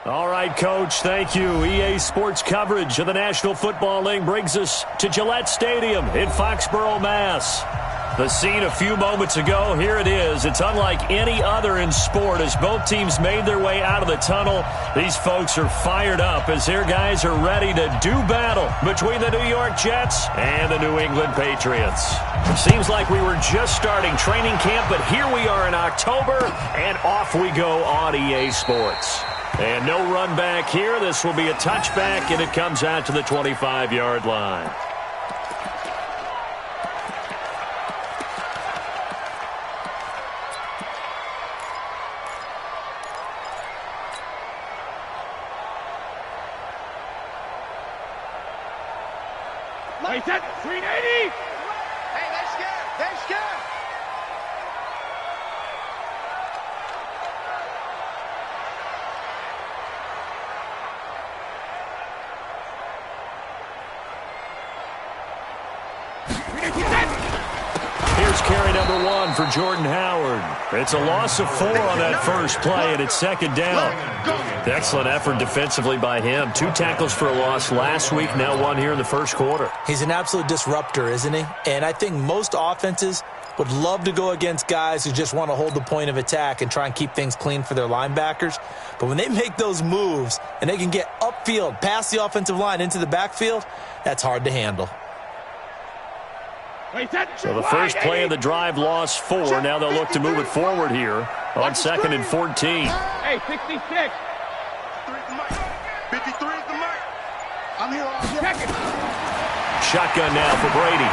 All right, Coach, thank you. EA Sports coverage of the National Football League brings us to Gillette Stadium in Foxborough, Mass. The scene a few moments ago, here it is. It's unlike any other in sport as both teams made their way out of the tunnel. These folks are fired up as their guys are ready to do battle between the New York Jets and the New England Patriots. Seems like we were just starting training camp, but here we are in October, and off we go on EA Sports. And no run back here. This will be a touchback, and it comes out to the 25-yard line. Wait, that 380! Hey, they're scared. They're scared. Here's carry number 1 for Jordan Howard. It's a loss of 4 on that first play, and it's second down. Excellent effort defensively by him. 2 tackles for a loss last week, now 1 here in the first quarter. He's an absolute disruptor, isn't he? And I think most offenses would love to go against guys who just want to hold the point of attack and try and keep things clean for their linebackers. But when they make those moves and they can get upfield, past the offensive line into the backfield, that's hard to handle. So the first play of the drive lost 4. Now they'll look to move it forward here on 2nd and 14. Hey, 66. 53 is the mark. I'm here all second. Shotgun now for Brady.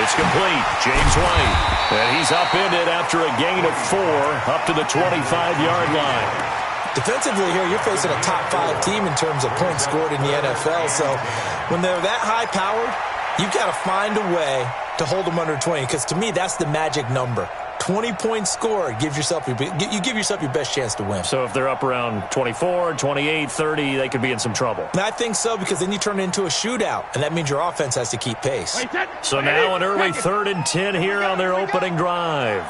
It's complete. James White. And he's upended after a gain of 4 up to the 25-yard line. Defensively here, you're facing a top 5 team in terms of points scored in the NFL. So when they're that high-powered, you've got to find a way to hold them under 20, because to me, that's the magic number. 20 points scored, you give yourself your best chance to win. So if they're up around 24, 28, 30, they could be in some trouble. And I think so, because then you turn it into a shootout, and that means your offense has to keep pace. So now an early 3rd and 10 here on their opening drive.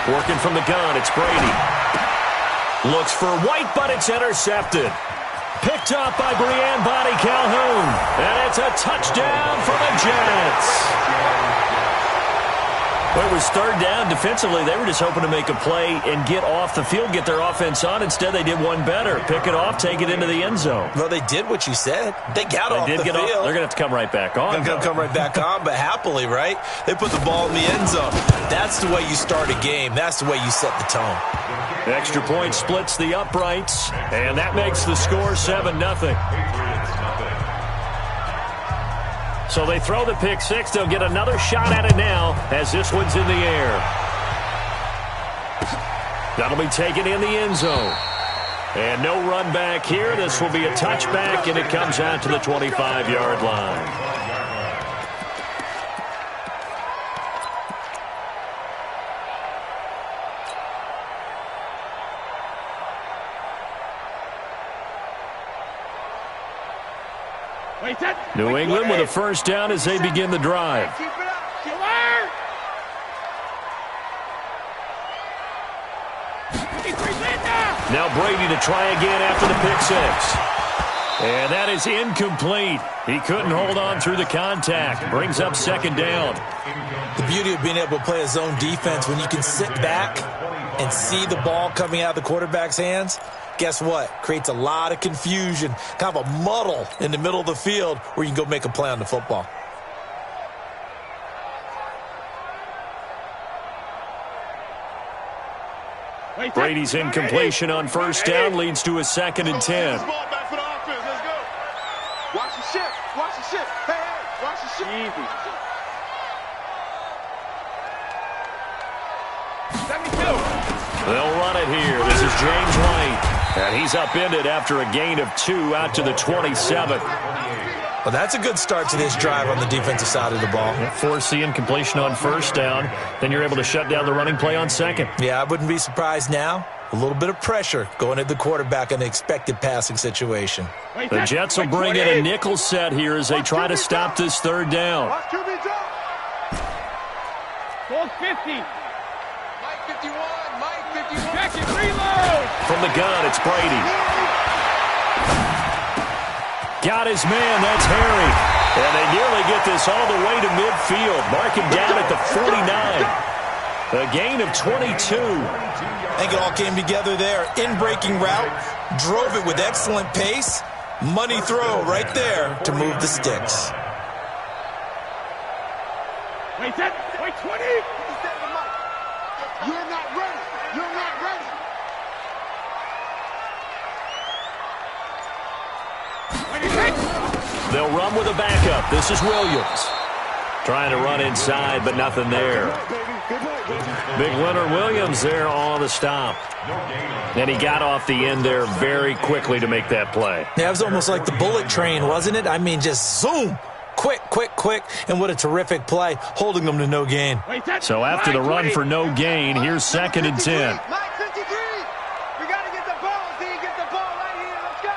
Working from the gun, it's Brady. Looks for White, but it's intercepted. Picked up by Brian Body Calhoun. And it's a touchdown for the Jets. Well, it was 3rd down. Defensively, they were just hoping to make a play and get off the field, get their offense on. Instead, they did one better. Pick it off, take it into the end zone. Well, they did what you said. They got off the field. They're going to have to come right back on. They're going to come right back on, but happily, right? They put the ball in the end zone. That's the way you start a game. That's the way you set the tone. Extra point splits the uprights, and that makes the score 7-0. So they throw the pick 6. They'll get another shot at it now as this one's in the air. That'll be taken in the end zone. And no run back here. This will be a touchback, and it comes out to the 25-yard line. New England with a first down as they begin the drive. Now Brady to try again after the pick 6. And that is incomplete. He couldn't hold on through the contact. Brings up 2nd down. The beauty of being able to play a zone defense, when you can sit back and see the ball coming out of the quarterback's hands, guess what? Creates a lot of confusion, kind of a muddle in the middle of the field where you can go make a play on the football. Brady's incompletion on first down leads to a 2nd and 10. Watch the ship. Watch the ship. Hey, watch the ship. Easy. 72. They'll run it here. This is James White. And he's upended after a gain of 2 out to the 27. Well, that's a good start to this drive on the defensive side of the ball. Force the incompletion on first down. Then you're able to shut down the running play on 2nd. Yeah, I wouldn't be surprised now. A little bit of pressure going at the quarterback in an expected passing situation. The Jets will bring in a nickel set here as they try to stop this 3rd down. 50. Mike 51. Mike 51. Check it. Reload. From the gun, it's Brady. Got his man. That's Harry. And they nearly get this all the way to midfield. Mark him down at the 49. A gain of 22. I think it all came together there. In-breaking route. Drove it with excellent pace. Money throw right there to move the sticks. Wait, that. Wait, 20. You're not ready. You're not ready. They'll run with a backup. This is Williams. Trying to run inside, but nothing there. Big Leonard Williams there on the stop. And he got off the end there very quickly to make that play. Yeah, it was almost like the bullet train, wasn't it? I mean, just zoom. Quick, quick, quick. And what a terrific play, holding them to no gain. So after the run for no gain, here's 2nd and 10. Mike 53. We got to get the ball. D, get the ball right here. Let's go.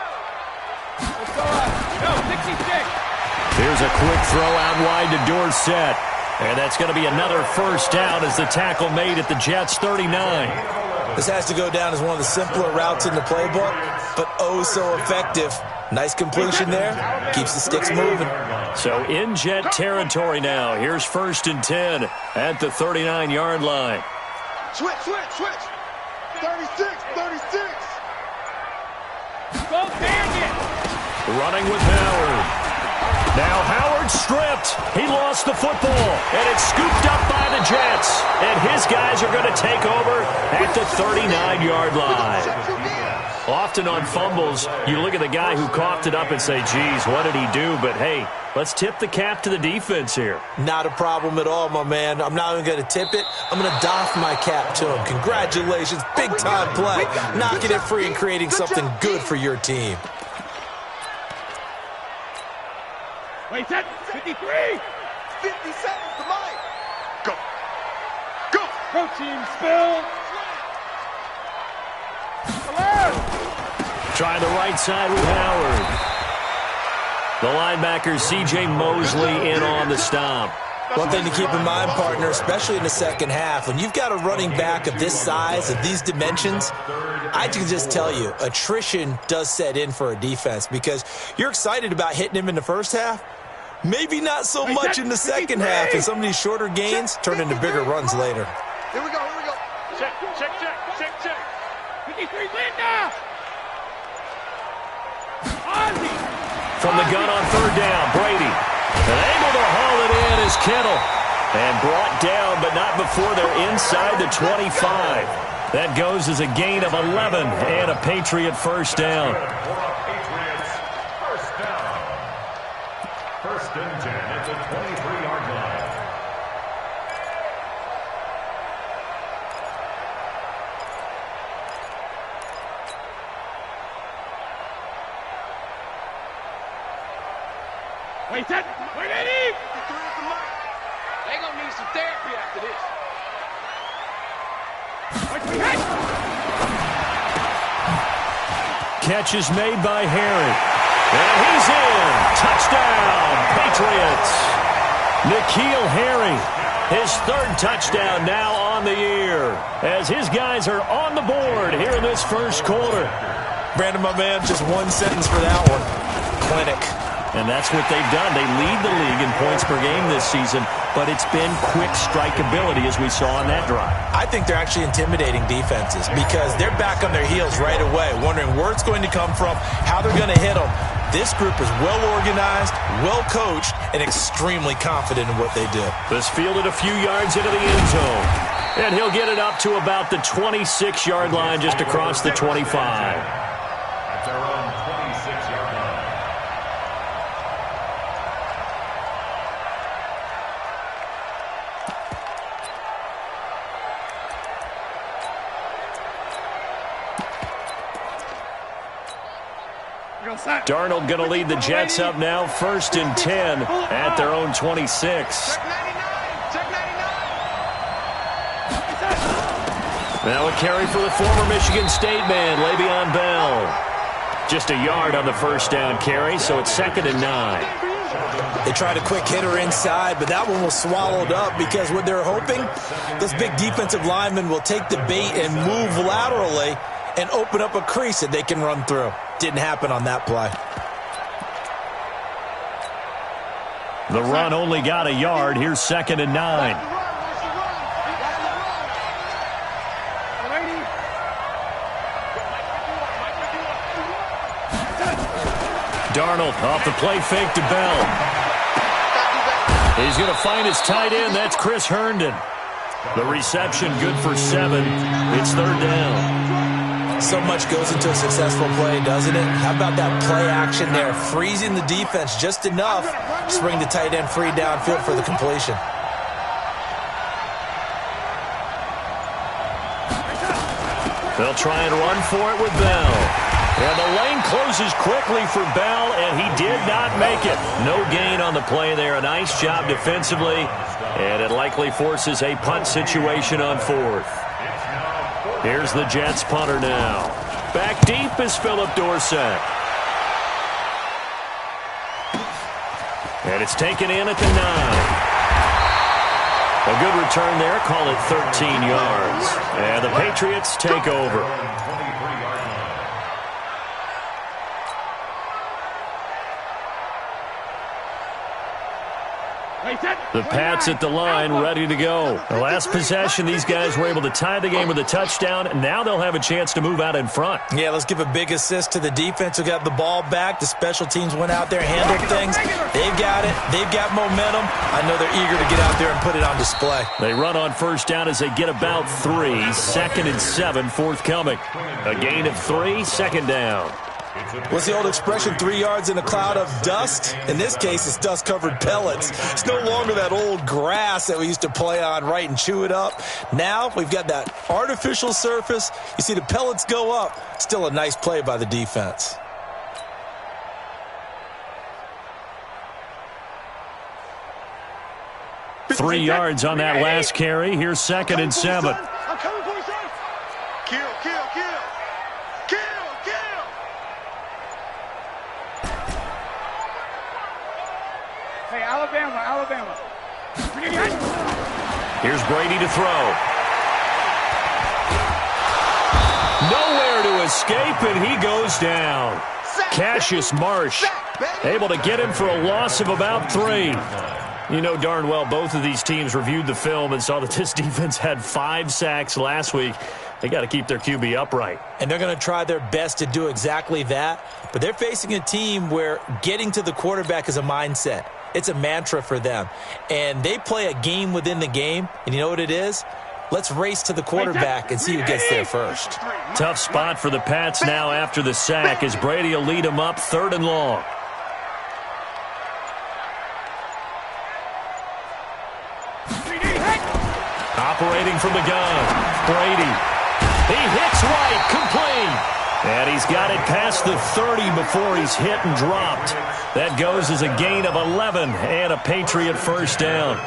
Let's go up. No, 66. Here's a quick throw out wide to Dorsett. And that's going to be another first down as the tackle made at the Jets' 39. This has to go down as one of the simpler routes in the playbook, but oh so effective. Nice completion there. Keeps the sticks moving. So in Jet territory now. Here's 1st and 10 at the 39-yard line. Switch. 36. Go Daniel. Running with Howard. Now Howard stripped. He lost the football, and it's scooped up by the Jets. And his guys are going to take over at the 39-yard line. Often on fumbles, you look at the guy who coughed it up and say, geez, what did he do? But, hey, let's tip the cap to the defense here. Not a problem at all, my man. I'm not even going to tip it. I'm going to doff my cap to him. Congratulations. Big-time play. Knocking it free and creating something good for your team. Wait, that 53. 57 to Mike. Go. Protein spill. Try the right side with Howard. The linebacker, C.J. Mosley, in on the stop. One thing to keep in mind, partner, especially in the second half, when you've got a running back of this size, of these dimensions, I can just tell you, attrition does set in for a defense because you're excited about hitting him in the first half. Maybe not so much in the second half, and some of these shorter gains turn into bigger runs later. Here we go. Check. 53, Linda. Ozzy. From the gun on 3rd down, Brady. And able to haul it in is Kittle. And brought down, but not before they're inside the 25. That goes as a gain of 11 and a Patriot first down. Patriots first down. 1st and 10 at the 23-yard line. Wait, Eddie. They're going to need some therapy after this. Catch is made by Harry. And he's in. Touchdown, Patriots. N'Keal Harry, his 3rd touchdown now on the year, as his guys are on the board here in this first quarter. Brandon, my man, just one sentence for that one. Clinic. And that's what they've done. They lead the league in points per game this season, but it's been quick strikeability as we saw on that drive. I think they're actually intimidating defenses because they're back on their heels right away, wondering where it's going to come from, how they're going to hit them. This group is well organized, well coached, and extremely confident in what they do. This fielded a few yards into the end zone. And he'll get it up to about the 26-yard line just across the 25. At their own 26-yard line. Darnold going to lead the Jets up now, 1st and 10 at their own 26. Check 99. Now a carry for the former Michigan State man, Le'Veon Bell. Just a yard on the first down carry, so it's 2nd and 9. They tried a quick hitter inside, but that one was swallowed up because what they're hoping, this big defensive lineman will take the bait and move laterally and open up a crease that they can run through. Didn't happen on that play. The run only got a yard. Here's 2nd and 9. Darnold off the play fake to Bell. He's going to find his tight end. That's Chris Herndon. The reception good for 7. It's 3rd down. So much goes into a successful play, doesn't it? How about that play action there? Freezing the defense just enough to bring the tight end free downfield for the completion. They'll try and run for it with Bell. And the lane closes quickly for Bell, and he did not make it. No gain on the play there. A nice job defensively, and it likely forces a punt situation on 4th. Here's the Jets punter now. Back deep is Philip Dorsett. And it's taken in at the 9. A good return there. Call it 13 yards. And the Patriots take over. The Pats at the line, ready to go. The last possession, these guys were able to tie the game with a touchdown. Now they'll have a chance to move out in front. Yeah, let's give a big assist to the defense who got the ball back. The special teams went out there, handled things. They've got it. They've got momentum. I know they're eager to get out there and put it on display. They run on 1st down as they get about 3. 2nd and 7 forthcoming. A gain of 3, 2nd down. What's the old expression, 3 yards in a cloud of dust? In this case, it's dust-covered pellets. It's no longer that old grass that we used to play on, right, and chew it up. Now we've got that artificial surface. You see the pellets go up. Still a nice play by the defense. Three yards on that last carry. Here's 2nd and 7. I'm coming for you, son. Kill, kill, kill. Kill, kill. Hey, Alabama, Alabama. Here's Brady to throw. Nowhere to escape, and he goes down. Cassius Marsh able to get him for a loss of about 3. You know darn well both of these teams reviewed the film and saw that this defense had 5 sacks last week. They got to keep their QB upright. And they're going to try their best to do exactly that. But they're facing a team where getting to the quarterback is a mindset. It's a mantra for them. And they play a game within the game. And you know what it is? Let's race to the quarterback and see who gets there first. Tough spot for the Pats now after the sack as Brady will lead them up 3rd and long. Operating from the gun, Brady. He hits right, complete. And he's got it past the 30 before he's hit and dropped. That goes as a gain of 11 and a Patriot 1st down.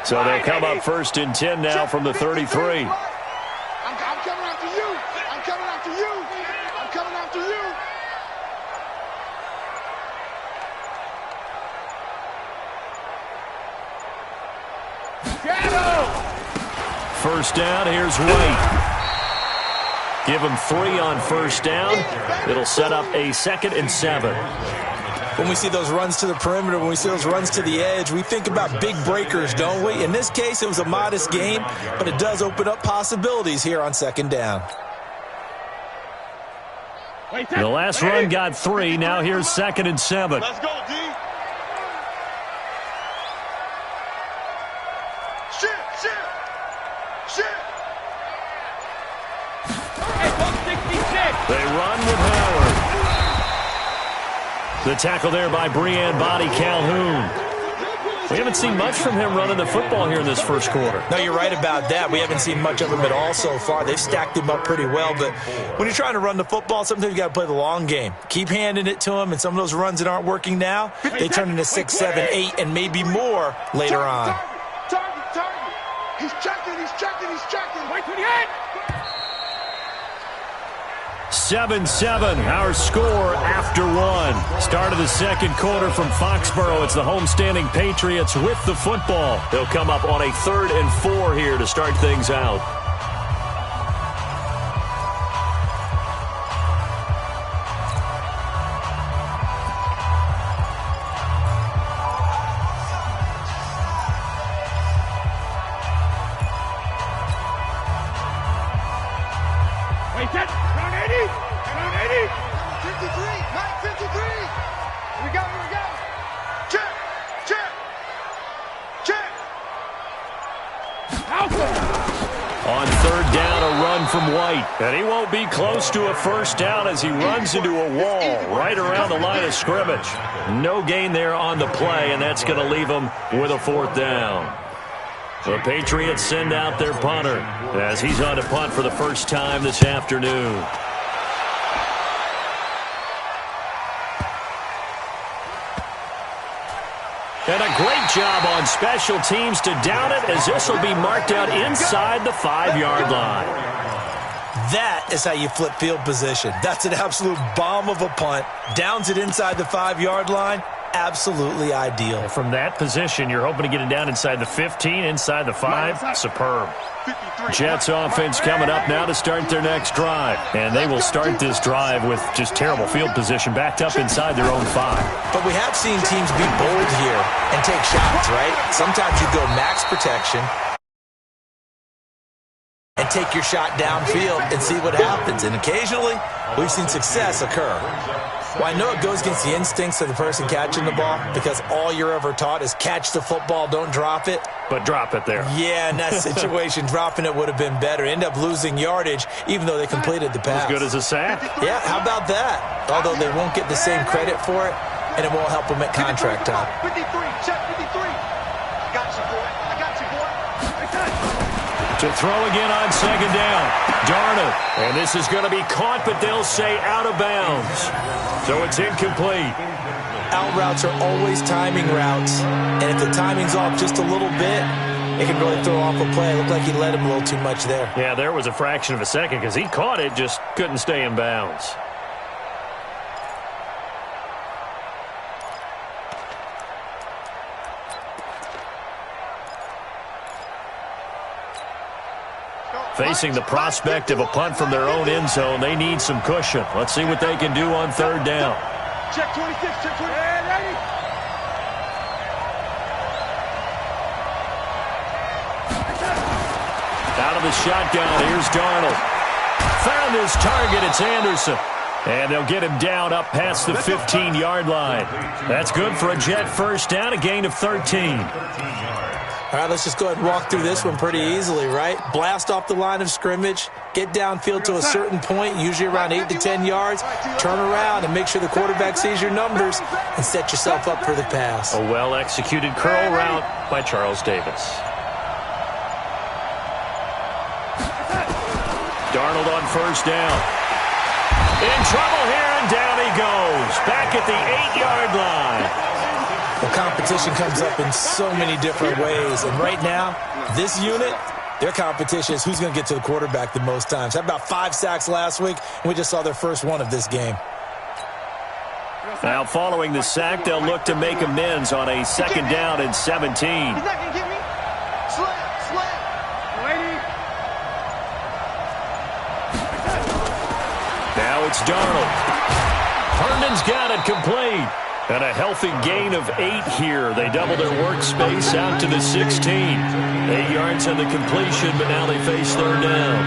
So they'll come up 1st and 10 now from the 33. I'm coming after you. I'm coming after you. I'm coming after you. First down, here's White. Give him 3 on 1st down. It'll set up a 2nd and 7. When we see those runs to the perimeter, when we see those runs to the edge, we think about big breakers, don't we? In this case, it was a modest gain, but it does open up possibilities here on 2nd down. The last run got 3. Now here's 2nd and 7. Let's go, D. Shit. They run with Howard. The tackle there by Breanne Body Calhoun. We haven't seen much from him running the football here in this 1st quarter. No, you're right about that. We haven't seen much of him at all so far. They've stacked him up pretty well, but when you're trying to run the football, sometimes you got to play the long game. Keep handing it to him, and some of those runs that aren't working now, they turn into 6, 7, 8, and maybe more later on. Target. He's checking. Wait for the end. 7-7, our score after one. Start of the second quarter from Foxborough. It's the homestanding Patriots with the football. They'll come up on a 3rd and 4 here to start things out. Wait, that, around 80, around 80. 53, Mike, 53. Here we go, here we go. Check, check, check. On 3rd down, a run from White. And he won't be close to a first down as he runs into a wall right around the line of scrimmage. No gain there on the play, and that's going to leave him with a 4th down. The Patriots send out their punter as he's on to punt for the first time this afternoon. And a great job on special teams to down it, as this will be marked out inside the 5-yard line. That is how you flip field position. That's an absolute bomb of a punt. Downs it inside the 5-yard line. Absolutely ideal. From that position, you're hoping to get it down inside the 15, inside the 5. Superb. Jets offense coming up now to start their next drive. And they will start this drive with just terrible field position, backed up inside their own 5. But we have seen teams be bold here and take shots, right? Sometimes you go max protection and take your shot downfield and see what happens. And occasionally, we've seen success occur. Well, I know it goes against the instincts of the person catching the ball, because all you're ever taught is catch the football, don't drop it. But drop it there. Yeah, in that situation, dropping it would have been better. End up losing yardage, even though they completed the pass. As good as a sack. Yeah, how about that? Although they won't get the same credit for it, and it won't help them at contract time. 53, check 53. I got you, boy. I got you, boy. To throw again on 2nd down. Darnold. And this is going to be caught, but they'll say out of bounds. So it's incomplete. Out routes are always timing routes. And if the timing's off just a little bit, it can really throw off a play. It looked like he let him a little too much there. Yeah, there was a fraction of a second because he caught it, just couldn't stay in bounds. Facing the prospect of a punt from their own end zone, they need some cushion. Let's see what they can do on 3rd down. Check 26, check 20. Ready? Out of the shotgun, here's Darnold. Found his target, it's Anderson. And they'll get him down up past the 15-yard line. That's good for a Jet first down, a gain of 13. All right, let's just go ahead and walk through this one pretty easily, right? Blast off the line of scrimmage, get downfield to a certain point, usually around 8 to 10 yards, turn around and make sure the quarterback sees your numbers and set yourself up for the pass. A well-executed curl route by Charles Davis. Darnold on 1st down. In trouble here, and down he goes. Back at the 8-yard line. Well, competition comes up in so many different ways. And right now, this unit, their competition is who's going to get to the quarterback the most times. Had about 5 sacks last week, and we just saw their first one of this game. Now, following the sack, they'll look to make amends on a 2nd down and 17. He's not going to get me. Slam. Lady. Now it's Darnold. Herndon's got it complete. And a healthy gain of 8 here. They double their workspace out to the 16. 8 yards on the completion, but now they face 3rd down.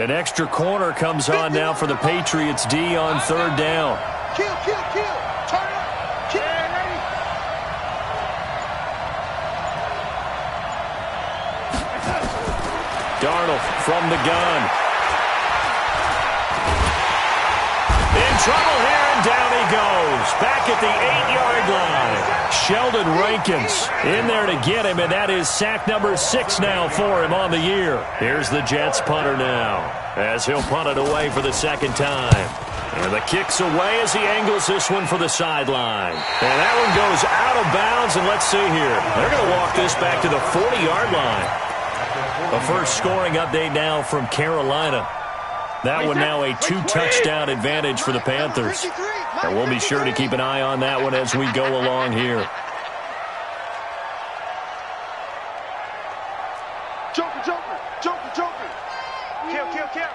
An extra corner comes on now for the Patriots D on 3rd down. Kill. Turn up. Kill. Ready. Darnold from the gun. In trouble here, and down he goes. Back at the 8-yard line. Sheldon Rankins in there to get him, and that is sack number 6 now for him on the year. Here's the Jets punter now, as he'll punt it away for the 2nd time. And the kick's away as he angles this one for the sideline. And that one goes out of bounds, and let's see here. They're going to walk this back to the 40-yard line. The first scoring update now from Carolina. That one now a 2-touchdown advantage for the Panthers. And we'll be sure to keep an eye on that one as we go along here. Joker, Joker, Joker, Joker. Kill, kill, kill.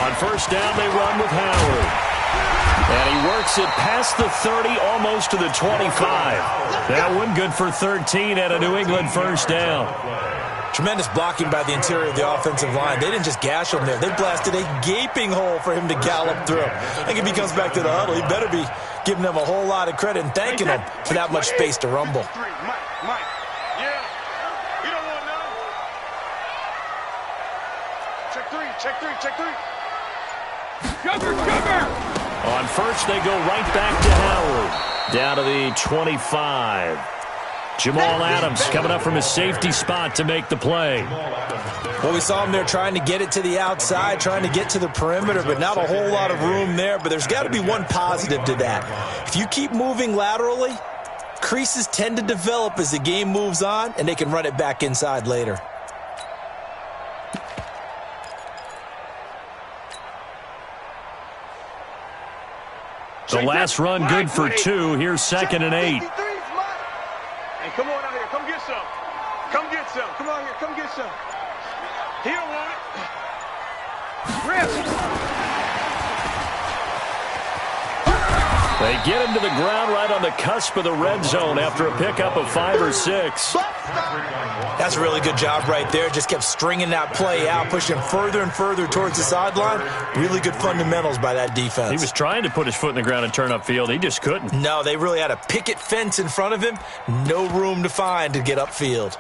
On first down, they run with Howard. And he works it past the 30, almost to the 25. That one good for 13 at a New England first down. Tremendous blocking by the interior of the offensive line. They didn't just gash him there. They blasted a gaping hole for him to gallop through. I think if he comes back to the huddle, he better be giving them a whole lot of credit and thanking them for that much space to rumble. Mike. Yeah. You don't want none. Check three. Cover. On first, they go right back to Howard. Down to the 25. Jamal Adams coming up from his safety spot to make the play. Well, we saw him there trying to get it to the outside, trying to get to the perimeter, but not a whole lot of room there. But there's got to be one positive to that. If you keep moving laterally, creases tend to develop as the game moves on, and they can run it back inside later. The last run good for 2. Here's 2nd and 8. Hey, come on out here. Come get some. Come on here. Come get some. He don't want it. Rip. They get him to the ground right on the cusp of the red zone after a pickup of 5 or 6. That's a really good job right there. Just kept stringing that play out, pushing further and further towards the sideline. Really good fundamentals by that defense. He was trying to put his foot in the ground and turn upfield. He just couldn't. No, they really had a picket fence in front of him. No room to find to get upfield.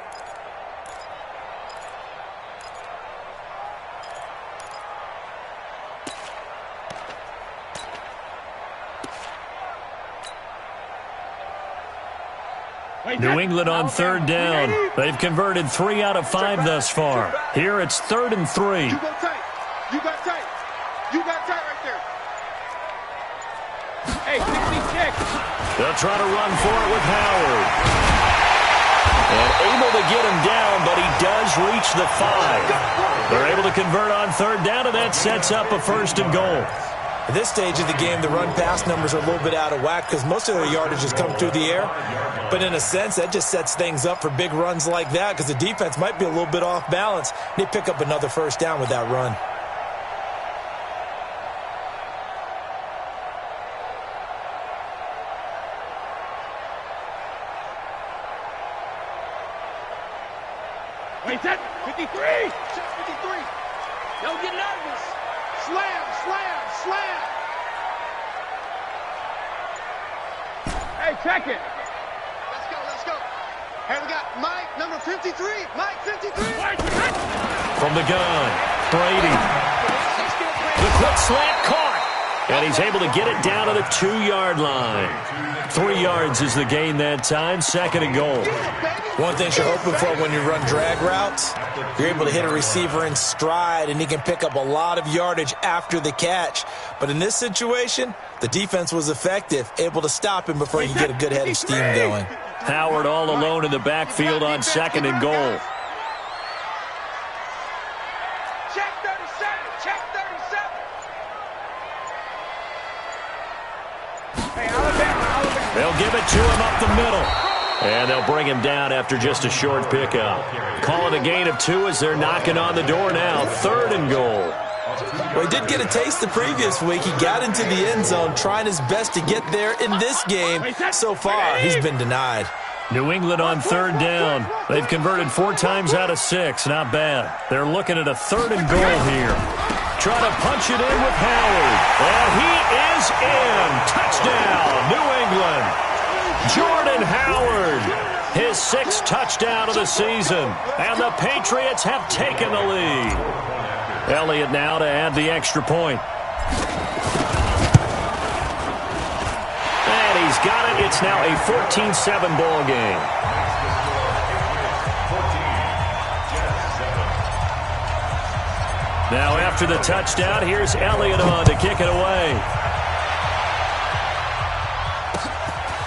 New England on third down. They've converted 3 out of 5 thus far. Here it's 3rd and 3. You got tight right there. Hey, 66. They'll try to run for it with Howard. And able to get him down, but he does reach the 5. They're able to convert on third down, and that sets up a 1st and goal. At this stage of the game, the run-pass numbers are a little bit out of whack because most of their yardage has come through the air. But in a sense, that just sets things up for big runs like that because the defense might be a little bit off balance. They pick up another 1st down with that run. Wait, that 53. 53. Don't get nervous. Slam. Hey, check it. Let's go. Hey, we got Mike, number 53. Mike, 53. From the gun, Brady. The quick slant caught. And he's able to get it down to the 2-yard line. 3 yards is the gain that time. 2nd and goal. One thing you're hoping for when you run drag routes, you're able to hit a receiver in stride, and he can pick up a lot of yardage after the catch. But in this situation, the defense was effective, able to stop him before you get a good head of steam going. Howard all alone in the backfield on 2nd and goal. Check 37. Hey, Alabama. They'll give it to him up the middle. And they'll bring him down after just a short pickup. Call it a gain of 2 as they're knocking on the door now. 3rd and goal. Well, he did get a taste the previous week. He got into the end zone, trying his best to get there in this game. So far, he's been denied. New England on 3rd down. They've converted 4 times out of 6. Not bad. They're looking at a 3rd and goal here. Try to punch it in with Howard. And he is in. Touchdown, New England. Jordan Howard, his 6th touchdown of the season. And the Patriots have taken the lead. Elliott now to add the extra point. And he's got it. It's now a 14-7 ball game. Now after the touchdown, here's Elliott on to kick it away.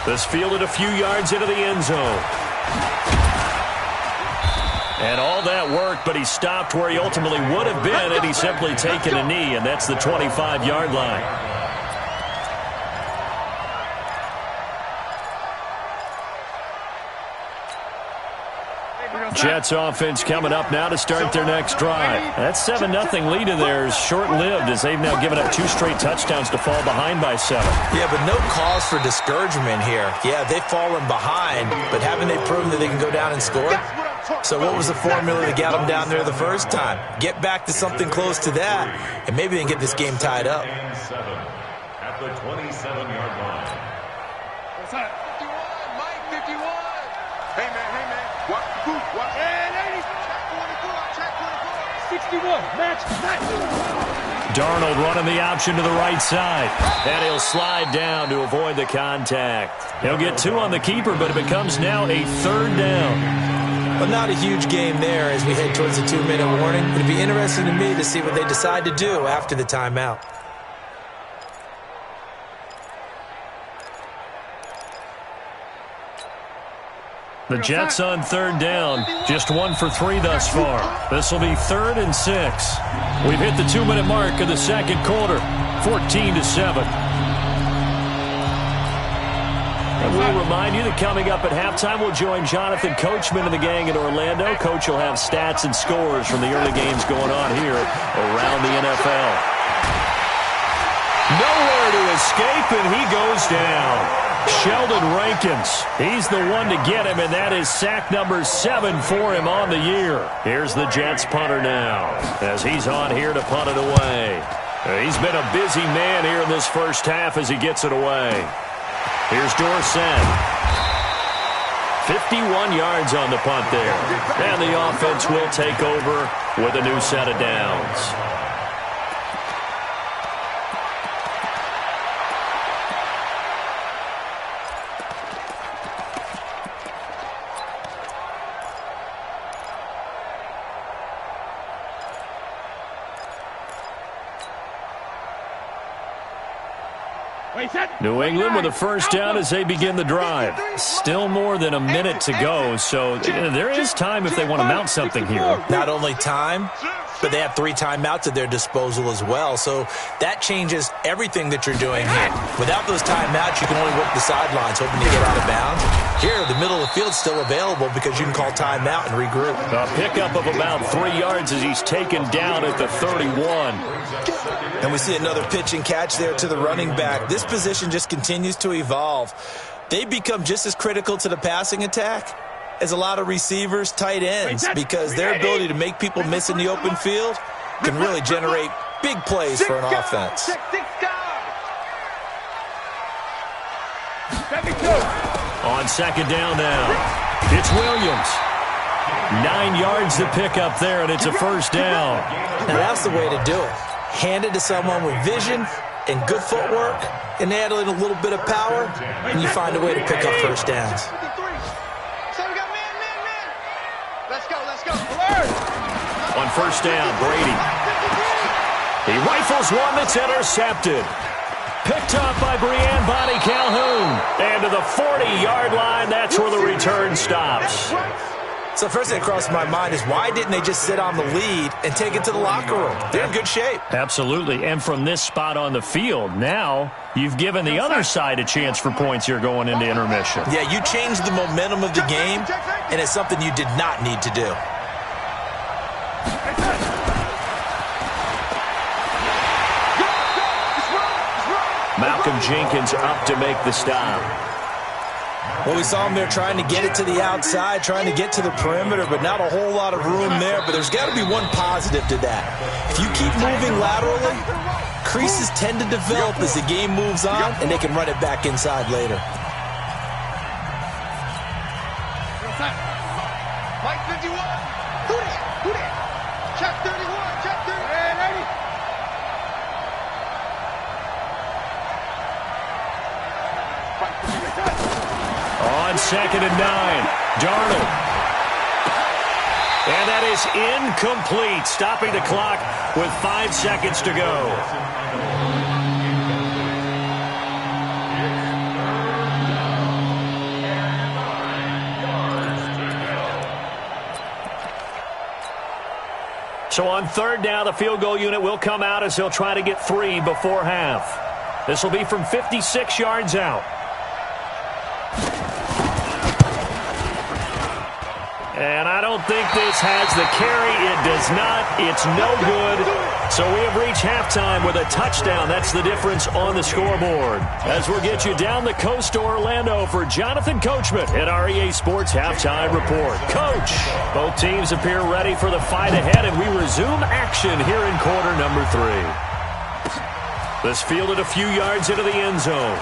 This fielded a few yards into the end zone. And all that worked, but he stopped where he ultimately would have been had he simply taken a knee, and that's the 25-yard line. Jets offense coming up now to start their next drive. That 7-0 lead of theirs is short-lived as they've now given up 2 straight touchdowns to fall behind by 7. Yeah, but no cause for discouragement here. Yeah, they've fallen behind, but haven't they proven that they can go down and score? So what was the formula that got them down there the first time? Get back to something close to that, and maybe they can get this game tied up. At the 27-yard line. What's that? 51, Mike, 51. Hey, man. What? Hey, ladies. Check 44. 61, match. Darnold running the option to the right side. And he'll slide down to avoid the contact. He'll get 2 on the keeper, but it becomes now a 3rd down. Well, not a huge game there as we head towards the 2-minute warning. It'd be interesting to me to see what they decide to do after the timeout. The Jets on 3rd down. Just 1 for 3 thus far. This will be 3rd and 6. We've hit the 2-minute mark of the second quarter. 14-7. And we'll remind you that coming up at halftime, we'll join Jonathan Coachman and the gang in Orlando. Coach will have stats and scores from the early games going on here around the NFL. Nowhere to escape, and he goes down. Sheldon Rankins, he's the one to get him, and that is sack number 7 for him on the year. Here's the Jets punter now as he's on here to punt it away. He's been a busy man here in this first half as he gets it away. Here's Dorsett. 51 yards on the punt there. And the offense will take over with a new set of downs. New England with a first down as they begin the drive. Still more than a minute to go, so there is time if they want to mount something here. Not only time, but they have 3 timeouts at their disposal as well, so that changes everything that you're doing here. Without those timeouts, you can only work the sidelines, hoping to get out of bounds. Here, the middle of the field is still available because you can call timeout and regroup. A pickup of about 3 yards as he's taken down at the 31. And we see another pitch and catch there to the running back. This position just continues to evolve. They become just as critical to the passing attack as a lot of receivers, tight ends, because their ability to make people miss in the open field can really generate big plays for an offense. On second down now, it's Williams. 9 yards to pick up there, and it's a first down. Now that's the way to do it. Hand it to someone with vision and good footwork, and add in a little bit of power, and you find a way to pick up first downs. On first down, Brady. He rifles one that's intercepted. Picked up by Breanne Bonnie Calhoun. And to the 40-yard line, that's where the return stops. So first thing that crossed my mind is why didn't they just sit on the lead and take it to the locker room? They're in good shape. Absolutely. And from this spot on the field, now you've given the other side a chance for points here going into intermission. Yeah, you changed the momentum of the game, and it's something you did not need to do. Malcolm Jenkins up to make the stop. Well, we saw him there trying to get it to the outside, trying to get to the perimeter, but not a whole lot of room there. But there's got to be one positive to that. If you keep moving laterally, creases tend to develop as the game moves on, and they can run it back inside later. Mike 51. Who that? Check 31. Check 30. On second and 9, Darnold. And that is incomplete, stopping the clock with 5 seconds to go. So on third down, the field goal unit will come out as they'll try to get 3 before half. This will be from 56 yards out. And I don't think this has the carry. It does not. It's no good. So we have reached halftime with a touchdown. That's the difference on the scoreboard. As we'll get you down the coast to Orlando for Jonathan Coachman at our EA Sports Halftime Report. Coach, both teams appear ready for the fight ahead, and we resume action here in quarter number 3. This fielded a few yards into the end zone.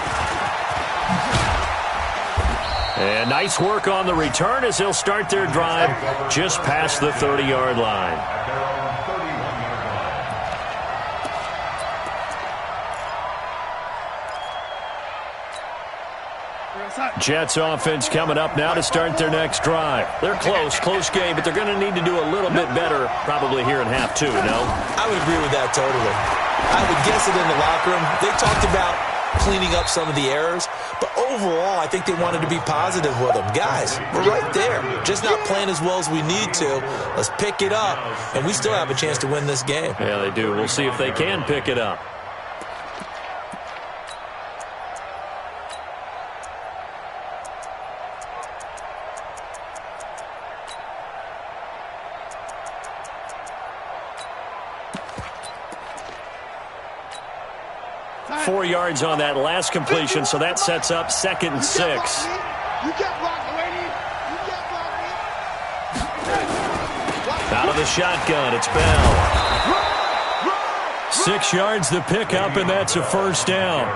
And nice work on the return as they'll start their drive just past the 30-yard line. Jets offense coming up now to start their next drive. They're close game, but they're going to need to do a little bit better probably here in half 2, no? I would agree with that totally. I would guess it in the locker room. They talked about cleaning up some of the errors, but overall, I think they wanted to be positive with them. Guys, we're right there. Just not playing as well as we need to. Let's pick it up, and we still have a chance to win this game. Yeah, they do. We'll see if they can pick it up. Four yards on that last completion, so that sets up 2nd and 6. Out of the shotgun, it's Bell. 6 yards the pickup, and that's a first down.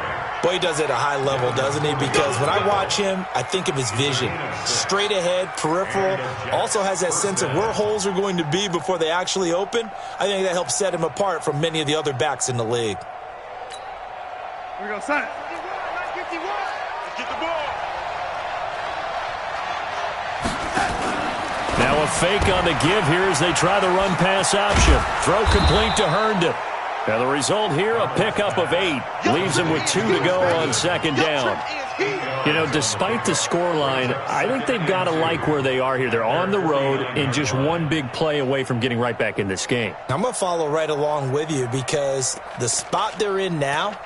Boy, he does it at a high level, doesn't he? Because when I watch him, I think of his vision. Straight ahead, peripheral, also has that sense of where holes are going to be before they actually open. I think that helps set him apart from many of the other backs in the league. Here we go, son. 51. Let's get the ball. Now a fake on the give here as they try the run-pass option. Throw complete to Herndon. Now the result here, a pickup of 8. Leaves him with 2 to go on 2nd down. You know, despite the scoreline, I think they've got to like where they are here. They're on the road and just one big play away from getting right back in this game. I'm going to follow right along with you because the spot they're in now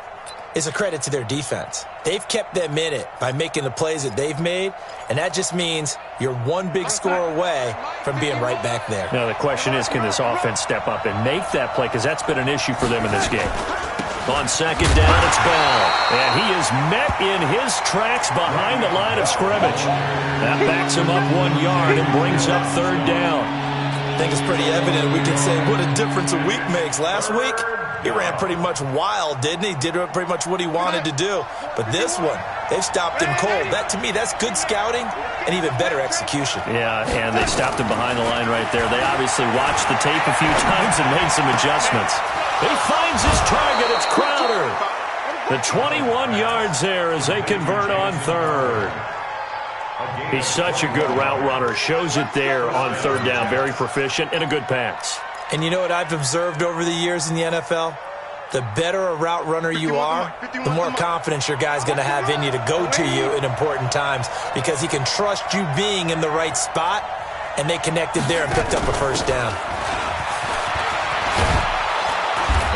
is a credit to their defense. They've kept them in it by making the plays that they've made, and that just means you're one big score away from being right back there. Now the question is, can this offense step up and make that play? Because that's been an issue for them in this game. On 2nd down, it's Bell. And he is met in his tracks behind the line of scrimmage. That backs him up 1 yard and brings up 3rd down. I think it's pretty evident. We can say what a difference a week makes. Last week, he ran pretty much wild, didn't he? Did pretty much what he wanted to do. But this one, they've stopped him cold. That, to me, that's good scouting and even better execution. Yeah, and they stopped him behind the line right there. They obviously watched the tape a few times and made some adjustments. He finds his target. It's Crowder. The 21 yards there as they convert on 3rd. He's such a good route runner. Shows it there on 3rd down. Very proficient and a good pass. And you know what I've observed over the years in the NFL? The better a route runner you are, the more confidence your guy's going to have in you to go to you in important times because he can trust you being in the right spot, and they connected there and picked up a 1st down.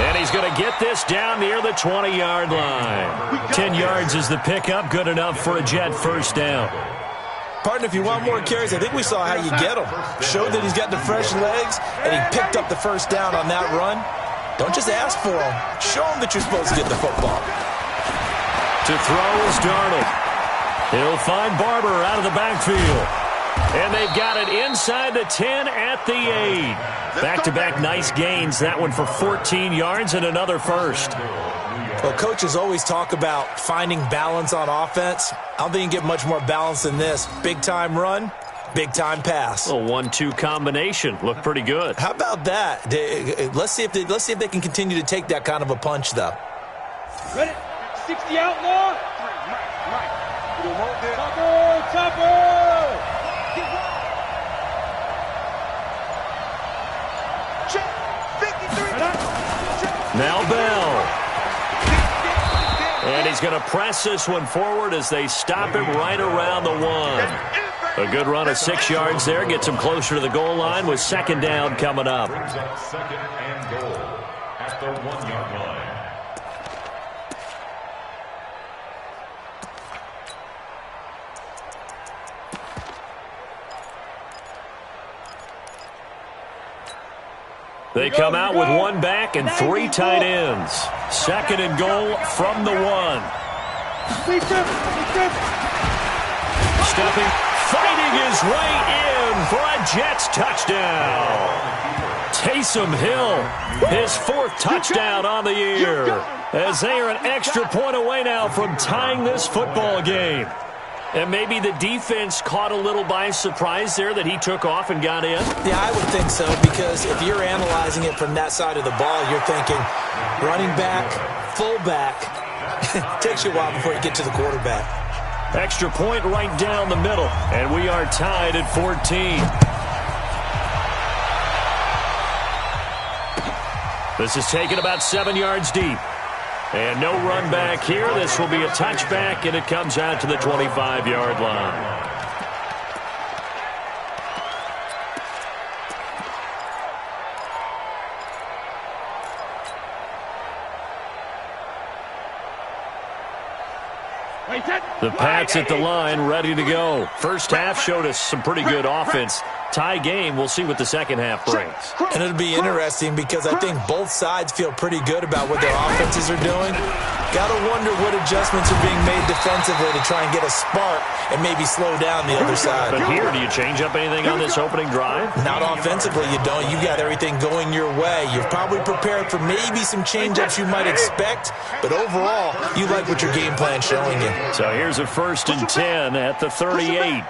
And he's going to get this down near the 20-yard line. 10 yards is the pickup, good enough for a Jet 1st down. Partner, if you want more carries, I think we saw how you get them. Showed that he's got the fresh legs, and he picked up the 1st down on that run. Don't just ask for them. Show them that you're supposed to get the football. To throw is Darnold. He'll find Barber out of the backfield. And they've got it inside the 10 at the 8. Back-to-back nice gains. That one for 14 yards and another 1st. Well, coaches always talk about finding balance on offense. I don't think you can get much more balance than this. Big-time run, big-time pass. A 1-2 combination. Looked pretty good. How about that? Let's see if they can continue to take that kind of a punch, though. Ready? 60 out, Law. Topper! Now Bell. And he's going to press this one forward as they stop him right around the 1. A good run of 6 yards there. Gets him closer to the goal line with second down coming up. Brings up second and goal at the 1-yard line. They come out with 1 back and 3 tight ends. Second and goal from the 1. Stepping, fighting his way in for a Jets touchdown. Taysom Hill, his 4th touchdown on the year, as they are an extra point away now from tying this football game. And maybe the defense caught a little by surprise there that he took off and got in? Yeah, I would think so, because if you're analyzing it from that side of the ball, you're thinking running back, fullback. It takes you a while before you get to the quarterback. Extra point right down the middle, and we are tied at 14. This is taken about 7 yards deep. And no run back here. This will be a touchback, and it comes out to the 25-yard line. The Pats at the line, ready to go. First half showed us some pretty good offense. Tie game. We'll see what the second half brings. And it'll be interesting because I think both sides feel pretty good about what their offenses are doing. Got to wonder what adjustments are being made defensively to try and get a spark and maybe slow down the other side. But here, do you change up anything on this opening drive? Not offensively, you don't. You got everything going your way. You're probably prepared for maybe some change-ups you might expect, but overall, you like what your game plan's showing you. So here's a 1st and 10 at the 38.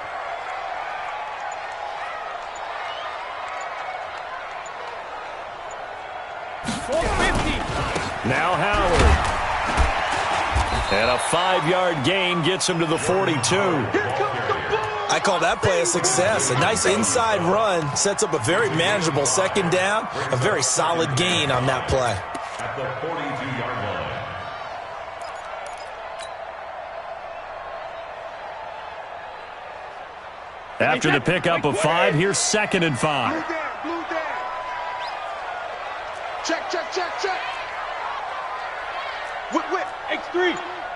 Now Howard. And a 5-yard gain gets him to the 42. I call that play a success. A nice inside run sets up a very manageable second down. A very solid gain on that play. At the 42-yard line. After the pickup of 5, here's 2nd and 5. Blue down. Check. Whip. X3,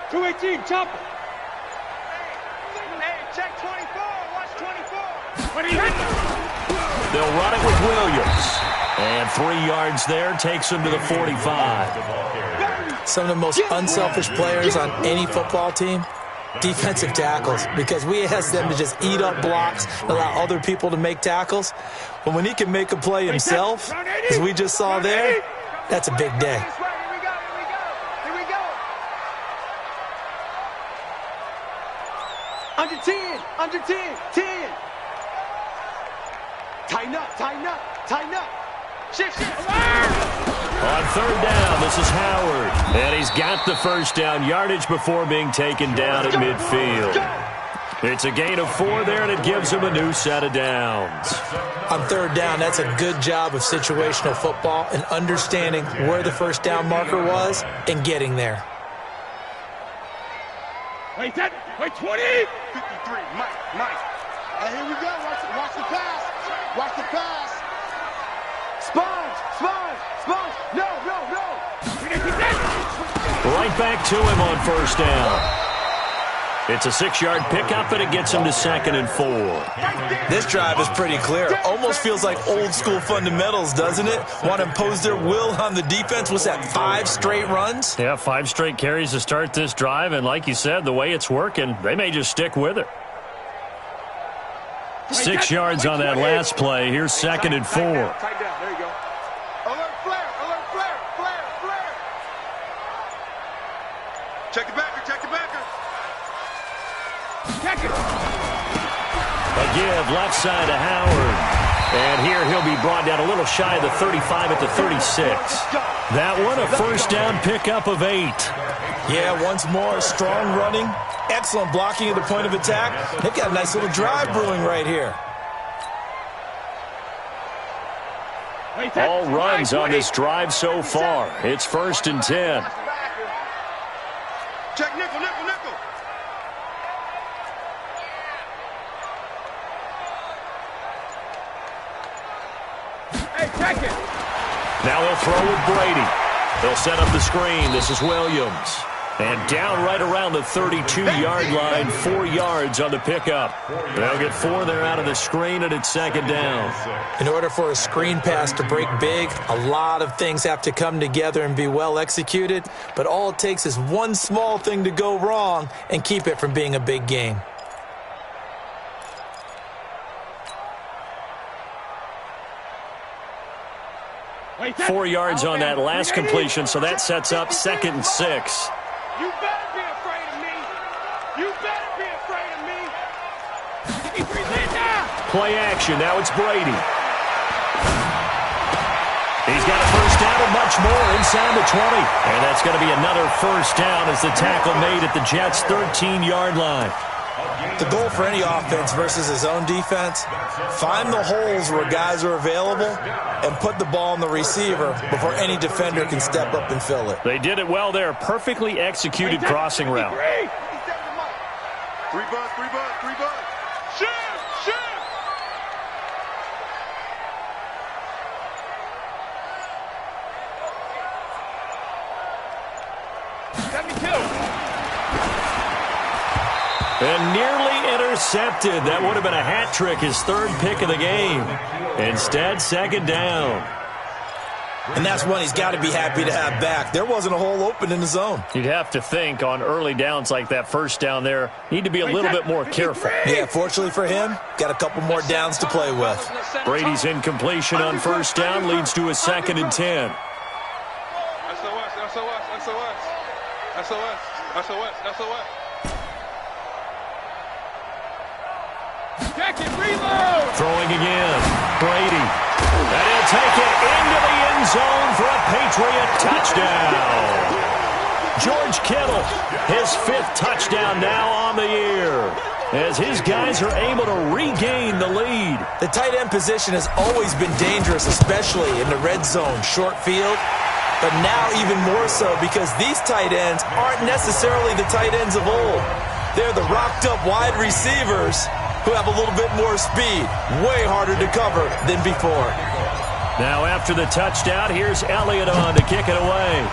218, chopper. Hey, check 24. Watch 24. They'll run it with Williams. And 3 yards there takes him to the 45. Some of the most unselfish players on any football team, defensive tackles, because we ask them to just eat up blocks, allow other people to make tackles. But when he can make a play himself, as we just saw there, that's a big day. Here we go. Under 10. 10. Tighten up. Shift. On 3rd down, this is Howard. And he's got the first down yardage before being taken down at midfield. It's a gain of 4 there, and it gives him a new set of downs. On 3rd down, that's a good job of situational football and understanding where the first down marker was and getting there. Wait, 20. 53, Mike. Here we go. Watch the pass. Sponge. No. Right back to him on 1st down. It's a 6-yard pickup, and it gets him to 2nd and 4. This drive is pretty clear. Almost feels like old school fundamentals, doesn't it? Want to impose their will on the defense. What's that, 5 straight runs? Yeah, 5 straight carries to start this drive, and like you said, the way it's working, they may just stick with it. 6 yards on that last play. Here's 2nd and 4. Tight down. There you go. Alert flare. Check the backer. A give left side to Howard. And here he'll be brought down a little shy of the 35 at the 36. That one, a first down pickup of 8. Yeah, once more, strong running, excellent blocking at the point of attack. They've got a nice little drive brewing right here. All runs on this drive so far. It's 1st and 10. Check nickel, nickel, nickel. Hey, check it. Now they'll throw with Brady. They'll set up the screen. This is Williams. And down right around the 32-yard line, 4 yards on the pickup. They'll get 4 there out of the screen, and it's 2nd down. In order for a screen pass to break big, a lot of things have to come together and be well executed, but all it takes is one small thing to go wrong and keep it from being a big gain. Wait, 4 yards on that last completion, so that sets up 2nd and 6. You better be afraid of me. You better be afraid of me. Play action. Now it's Brady. He's got a first down and much more inside the 20. And that's going to be another first down as the tackle made at the Jets' 13-yard line. The goal for any offense versus his own defense, find the holes where guys are available and put the ball on the receiver before any defender can step up and fill it. They did it well there. Perfectly executed crossing route. 3 bucks, 3 bucks, 3 bucks. Shoot, shoot. And nearly intercepted. That would have been a hat trick, his 3rd pick of the game. Instead, 2nd down. And that's one he's got to be happy to have back. There wasn't a hole open in the zone. You'd have to think on early downs like that first down there, need to be a little bit more careful. Yeah, fortunately for him, got a couple more downs to play with. Brady's incompletion on first down leads to a 2nd and 10. SOS, SOS, SOS. SOS, SOS, SOS. Check it, reload. Throwing again. Brady. And he'll take it into the end zone for a Patriot touchdown. George Kittle, his 5th touchdown now on the year, as his guys are able to regain the lead. The tight end position has always been dangerous, especially in the red zone, short field. But now even more so because these tight ends aren't necessarily the tight ends of old. They're the rocked-up wide receivers who have a little bit more speed, way harder to cover than before. Now after the touchdown, here's Elliott on to kick it away.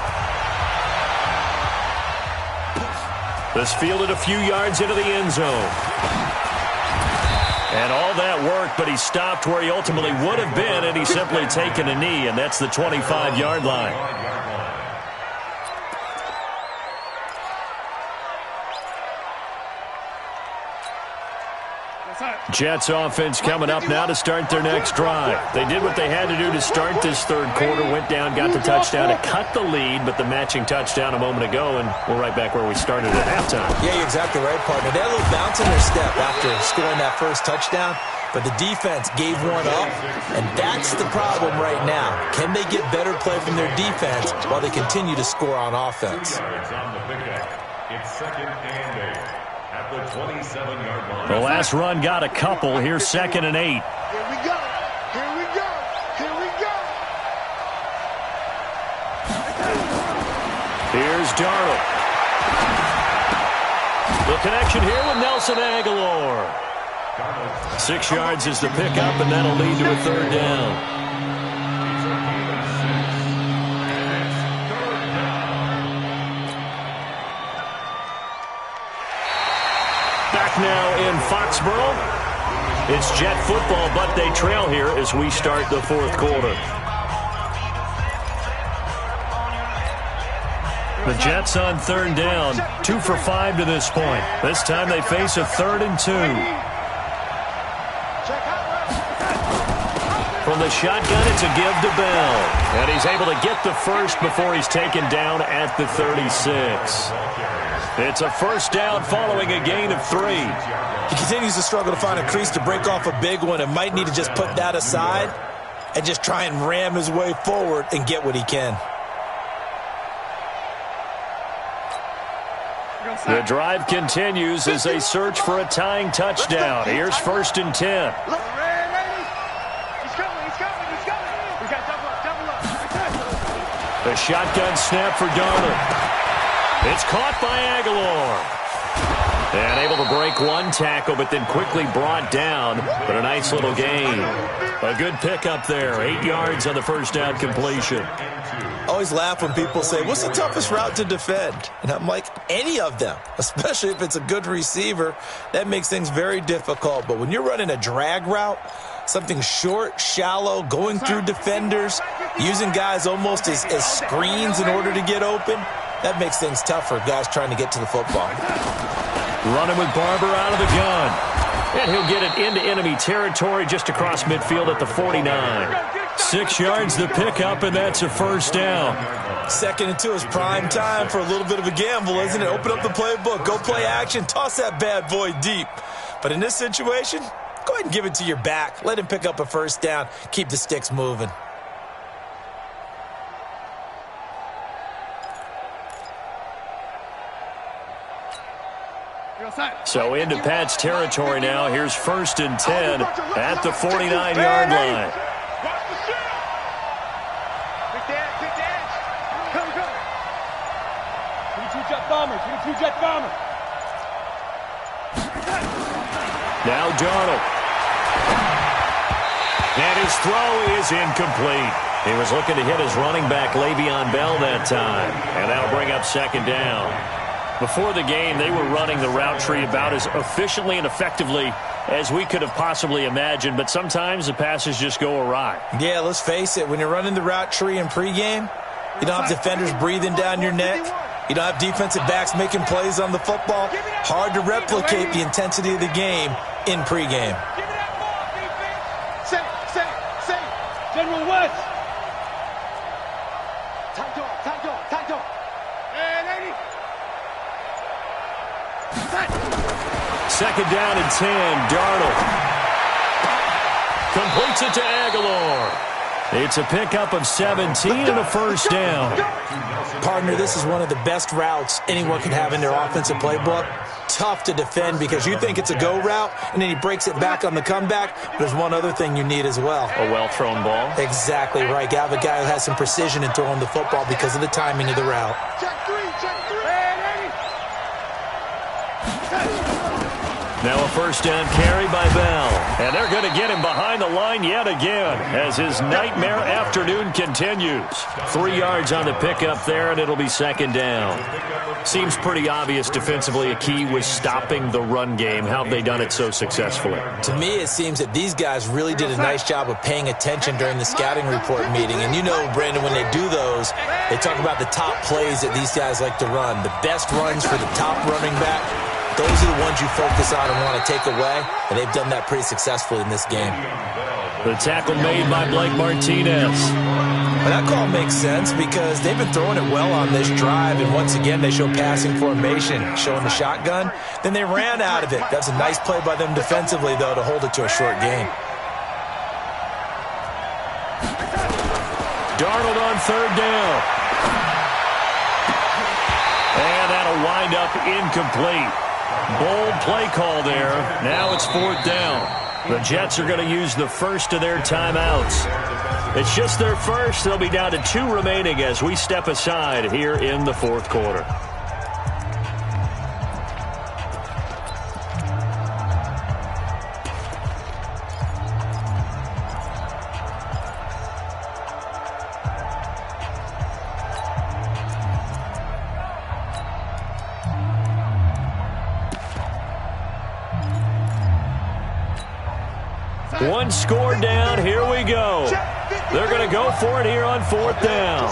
This fielded a few yards into the end zone. And all that worked, but he stopped where he ultimately would have been, and he's simply taken a knee, and that's the 25-yard line. Jets offense coming up now to start their next drive. They did what they had to do to start this 3rd quarter, went down, got the touchdown to cut the lead, but the matching touchdown a moment ago, and we're right back where we started at halftime. Yeah, you're exactly right, partner. They had a little bounce in their step after scoring that first touchdown, but the defense gave one up, and that's the problem right now. Can they get better play from their defense while they continue to score on offense? It's 2nd and 8 at the 27-yard line. The last run got a couple. Here's 2nd and 8. Here we go. Here we go. Here we go. Here's Darnold. The connection here with Nelson Aguilar. 6 yards is the pickup, and that'll lead to a 3rd down. Back now in Foxborough. It's Jet football, but they trail here as we start the 4th quarter. The Jets on 3rd down, 2 for 5 to this point. This time they face a 3rd and 2. From the shotgun, it's a give to Bell. And he's able to get the first before he's taken down at the 36. It's a first down following a gain of 3. He continues to struggle to find a crease to break off a big one and might need to just put that aside and just try and ram his way forward and get what he can. The drive continues as they search for a tying touchdown. Here's 1st and 10. He's coming. He's coming. He's coming. We got double The shotgun snap for Darnold. It's caught by Aguilar. And able to break one tackle, but then quickly brought down. But a nice little gain. A good pickup there. 8 yards on the first down completion. Always laugh when people say, what's the toughest route to defend? And I'm like, any of them, especially if it's a good receiver. That makes things very difficult. But when you're running a drag route, something short, shallow, going through defenders, using guys almost as screens in order to get open, that makes things tough for guys trying to get to the football. Running with Barber out of the gun. And he'll get it into enemy territory just across midfield at the 49. 6 yards the pickup, and that's a first down. 2nd and 2 is prime time for a little bit of a gamble, isn't it? Open up the playbook, go play action, toss that bad boy deep. But in this situation, go ahead and give it to your back. Let him pick up a first down. Keep the sticks moving. So into Pat's territory now. Here's 1st and 10 at the 49-yard line. Now Darnold. And his throw is incomplete. He was looking to hit his running back, Le'Veon Bell, that time. And that'll bring up 2nd down. Before the game, they were running the route tree about as efficiently and effectively as we could have possibly imagined, but sometimes the passes just go awry. Yeah, let's face it. When you're running the route tree in pregame, you don't have defenders breathing down your neck. You don't have defensive backs making plays on the football. Hard to replicate the intensity of the game in pregame. General West. Second down and 10, Darnold. Completes it to Aguilar. It's a pickup of 17 and a first down. Partner, this is one of the best routes anyone can have in their offensive playbook. Tough to defend because you think it's a go route, and then he breaks it back on the comeback. There's one other thing you need as well. A well-thrown ball. Exactly right. You have a guy who has some precision in throwing the football because of the timing of the route. Now a first down carry by Bell. And they're going to get him behind the line yet again as his nightmare afternoon continues. 3 yards on the pickup there, and it'll be 2nd down. Seems pretty obvious defensively a key was stopping the run game. How have they done it so successfully? To me, it seems that these guys really did a nice job of paying attention during the scouting report meeting. And you know, Brandon, when they do those, they talk about the top plays that these guys like to run. The best runs for the top running back. Those are the ones you focus on and want to take away, and they've done that pretty successfully in this game. The tackle made by Blake Martinez. Well, that call makes sense because they've been throwing it well on this drive, and once again they show passing formation, showing the shotgun. Then they ran out of it. That's a nice play by them defensively, though, to hold it to a short gain. Darnold on 3rd down. And that'll wind up incomplete. Bold play call there. Now it's 4th down. The Jets are going to use the first of their timeouts. It's just their first. They'll be down to 2 remaining as we step aside here in the 4th quarter. One score down. Here we go. They're going to go for it here on 4th down.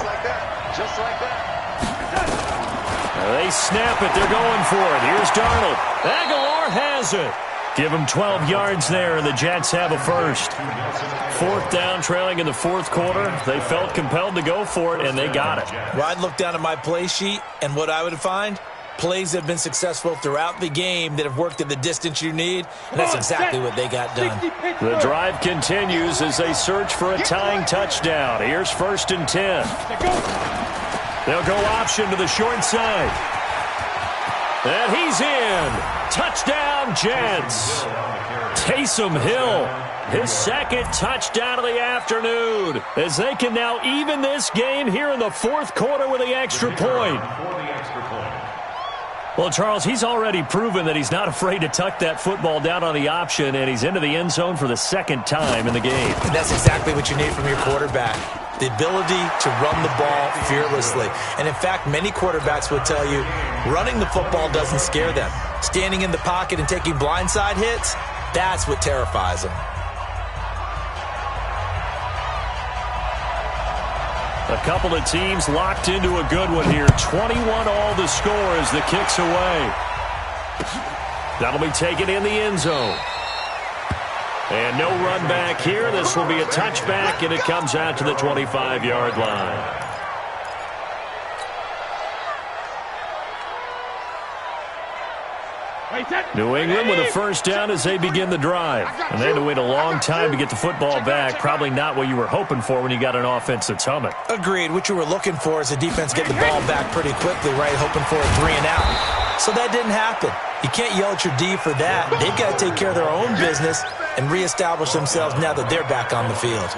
Just like that. They snap it. They're going for it. Here's Darnold. Aguilar has it. Give him 12 yards there, and the Jets have a first. 4th down, trailing in the 4th quarter. They felt compelled to go for it, and they got it. Well, I'd look down at my play sheet, and what I would find, plays that have been successful throughout the game that have worked at the distance you need, and that's exactly what they got done. The drive continues as they search for a tying touchdown. Here's 1st and 10. They'll go option to the short side. And he's in. Touchdown, Jets. Taysom Hill, his second touchdown of the afternoon, as they can now even this game here in the fourth quarter with the extra point. Well, Charles, he's already proven that he's not afraid to tuck that football down on the option, and he's into the end zone for the second time in the game. And that's exactly what you need from your quarterback, the ability to run the ball fearlessly. And, in fact, many quarterbacks would tell you running the football doesn't scare them. Standing in the pocket and taking blindside hits, that's what terrifies them. A couple of teams locked into a good one here. 21 all the score as the kick's away. That'll be taken in the end zone. And no run back here. This will be a touchback, and it comes out to the 25-yard line. New England with a first down as they begin the drive. And they had to wait a long time to get the football back. Probably not what you were hoping for when you got an offense that's humming. Agreed. What you were looking for is the defense getting the ball back pretty quickly, right? Hoping for a 3 and out. So that didn't happen. You can't yell at your D for that. They've got to take care of their own business and reestablish themselves now that they're back on the field.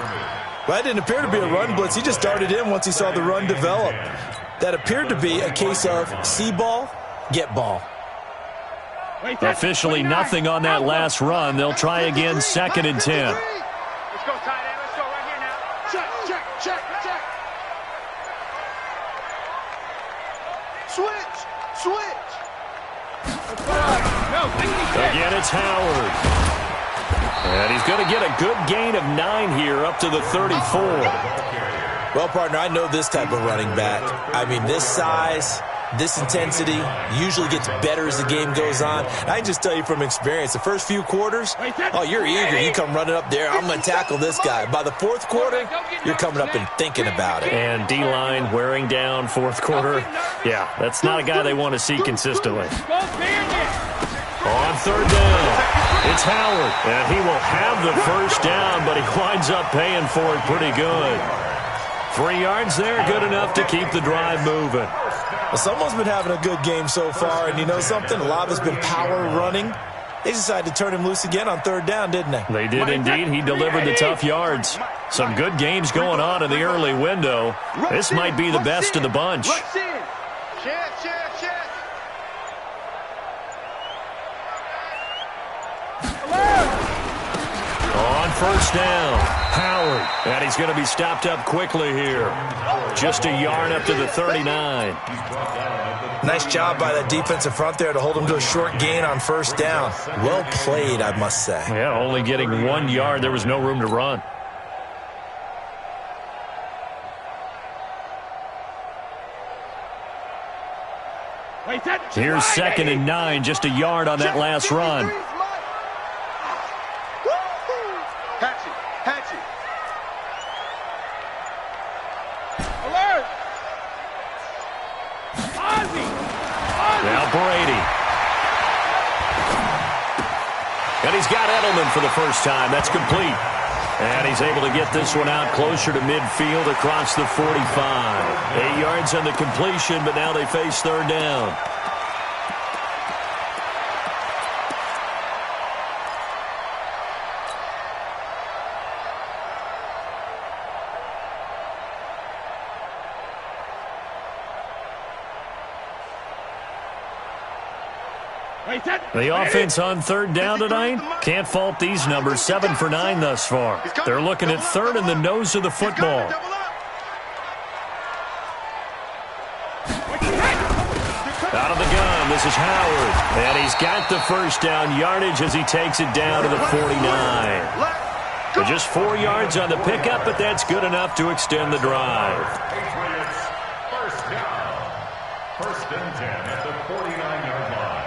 Well, that didn't appear to be a run blitz. He just darted in once he saw the run develop. That appeared to be a case of see ball, get ball. Officially nothing on that last run. They'll try again, 2nd and 10. Let's go, tight end. Let's go right here now. Check. Switch. Again, it's Howard. And he's going to get a good gain of 9 here, up to the 34. Well, partner, I know this type of running back. I mean, this size, this intensity usually gets better as the game goes on. I can just tell you from experience, the first few quarters, oh, you're eager. You come running up there, I'm going to tackle this guy. By the fourth quarter, you're coming up and thinking about it. And D-line wearing down fourth quarter. Yeah, that's not a guy they want to see consistently. On third down, it's Howard. And he will have the first down, but he winds up paying for it pretty good. 3 yards there, good enough to keep the drive moving. Well, someone's been having a good game so far, and you know something? A lot of it's been power running. They decided to turn him loose again on third down, didn't they? They did indeed. He delivered the tough yards. Some good games going on in the early window. This might be the best of the bunch. Check. On first down, Howard. And he's going to be stopped up quickly here. Just a yard up to the 39. Nice job by that defensive front there to hold him to a short gain on first down. Well played, I must say. Yeah, only getting 1 yard. There was no room to run. Here's 2nd and 9, just a yard on that last run. Hatchet. Alert! Now Brady. And he's got Edelman for the first time. That's complete. And he's able to get this one out closer to midfield across the 45. 8 yards on the completion, but now they face third down. The offense on third down tonight, can't fault these numbers. 7 for 9 thus far. They're looking at third in the nose of the football. Out of the gun, this is Howard. And he's got the first down yardage as he takes it down to the 49. Just 4 yards on the pickup, but that's good enough to extend the drive. Patriots, first down. 1st and 10 at the 49-yard line.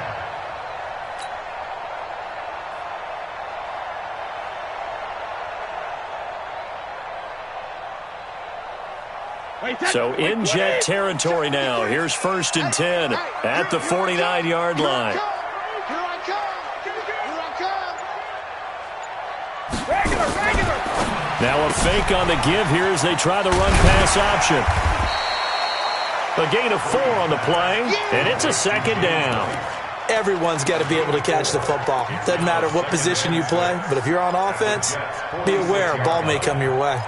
So in jet territory now. Here's 1st and 10 at the 49-yard line. Now a fake on the give here as they try the run-pass option. A gain of 4 on the play, and it's a 2nd down. Everyone's got to be able to catch the football. Doesn't matter what position you play, but if you're on offense, be aware a ball may come your way.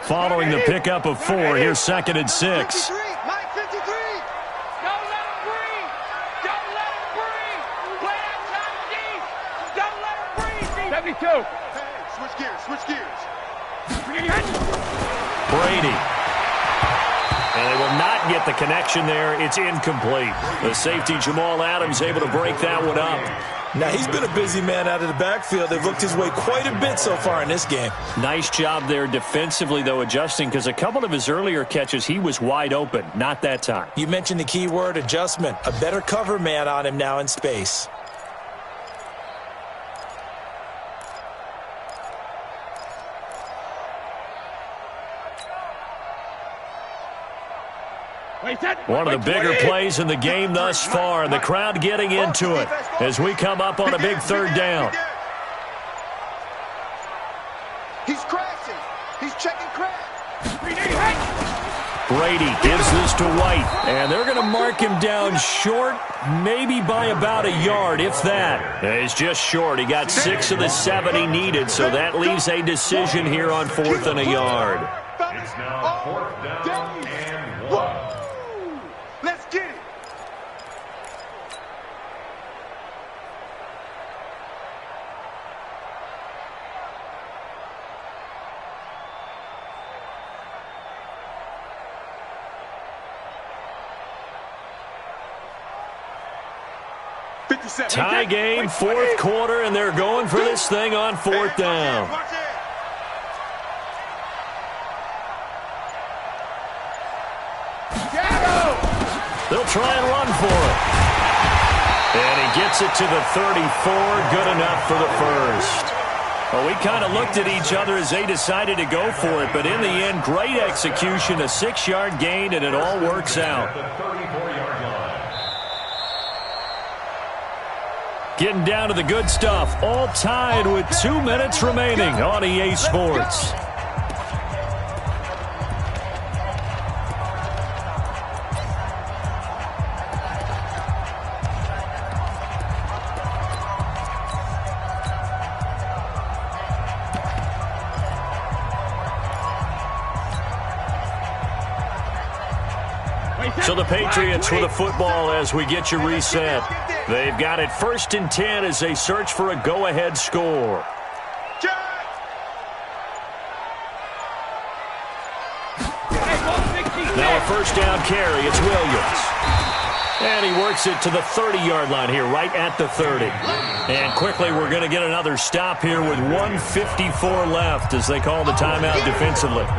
Following the pickup of 4, here's 2nd and 6. Mike 53. Don't let him breathe. Don't let him breathe. Play outside deep. Don't let him breathe. 72. Hey, switch gears, switch gears. Brady. And they will not get the connection there. It's incomplete. The safety, Jamal Adams, able to break that one up. Now, he's been a busy man out of the backfield. They've looked his way quite a bit so far in this game. Nice job there defensively, though, adjusting, because a couple of his earlier catches, he was wide open. Not that time. You mentioned the key word, adjustment. A better cover man on him now in space. One of the bigger plays in the game thus far. The crowd getting into it as we come up on a big 3rd down. He's crashing. He's checking crash. Brady gives this to White, and they're going to mark him down short, maybe by about a yard, if that. He's just short. He got 6 of the 7 he needed, so that leaves a decision here on 4th and a yard. It's now 4th down and 1. Let's get it. Tie game, 4th quarter, and they're going for this thing on 4th down. Watch it. They'll try and run for it. And he gets it to the 34. Good enough for the first. Well, we kind of looked at each other as they decided to go for it, but in the end, great execution, a 6-yard gain, and it all works out. The 34-yard line. Getting down to the good stuff, all tied with 2 minutes remaining on EA Sports. So the Patriots with the football as we get you reset. They've got it 1st and 10 as they search for a go-ahead score. Now a 1st down carry. It's Williams. And he works it to the 30-yard line here, right at the 30. And quickly we're going to get another stop here with 1:54 left as they call the timeout defensively. 2nd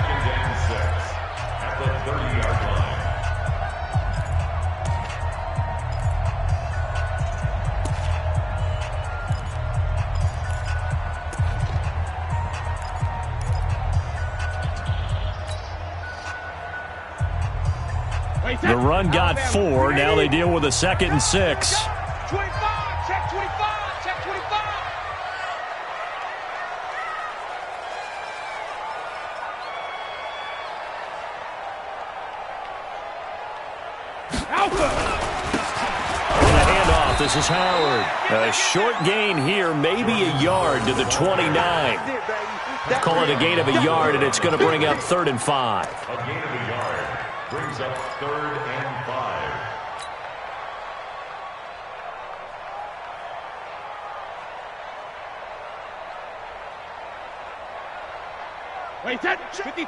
and 6 at the 30-yard line. The run got 4. Now they deal with a 2nd and 6. 25, check 25, check 25. Alpha. On the handoff, this is Howard. A short gain here, maybe a yard to the 29. Call it a gain of a yard, and it's going to bring up 3rd and 5. A gain of a yard brings up 3rd and 5. Wait, that 53.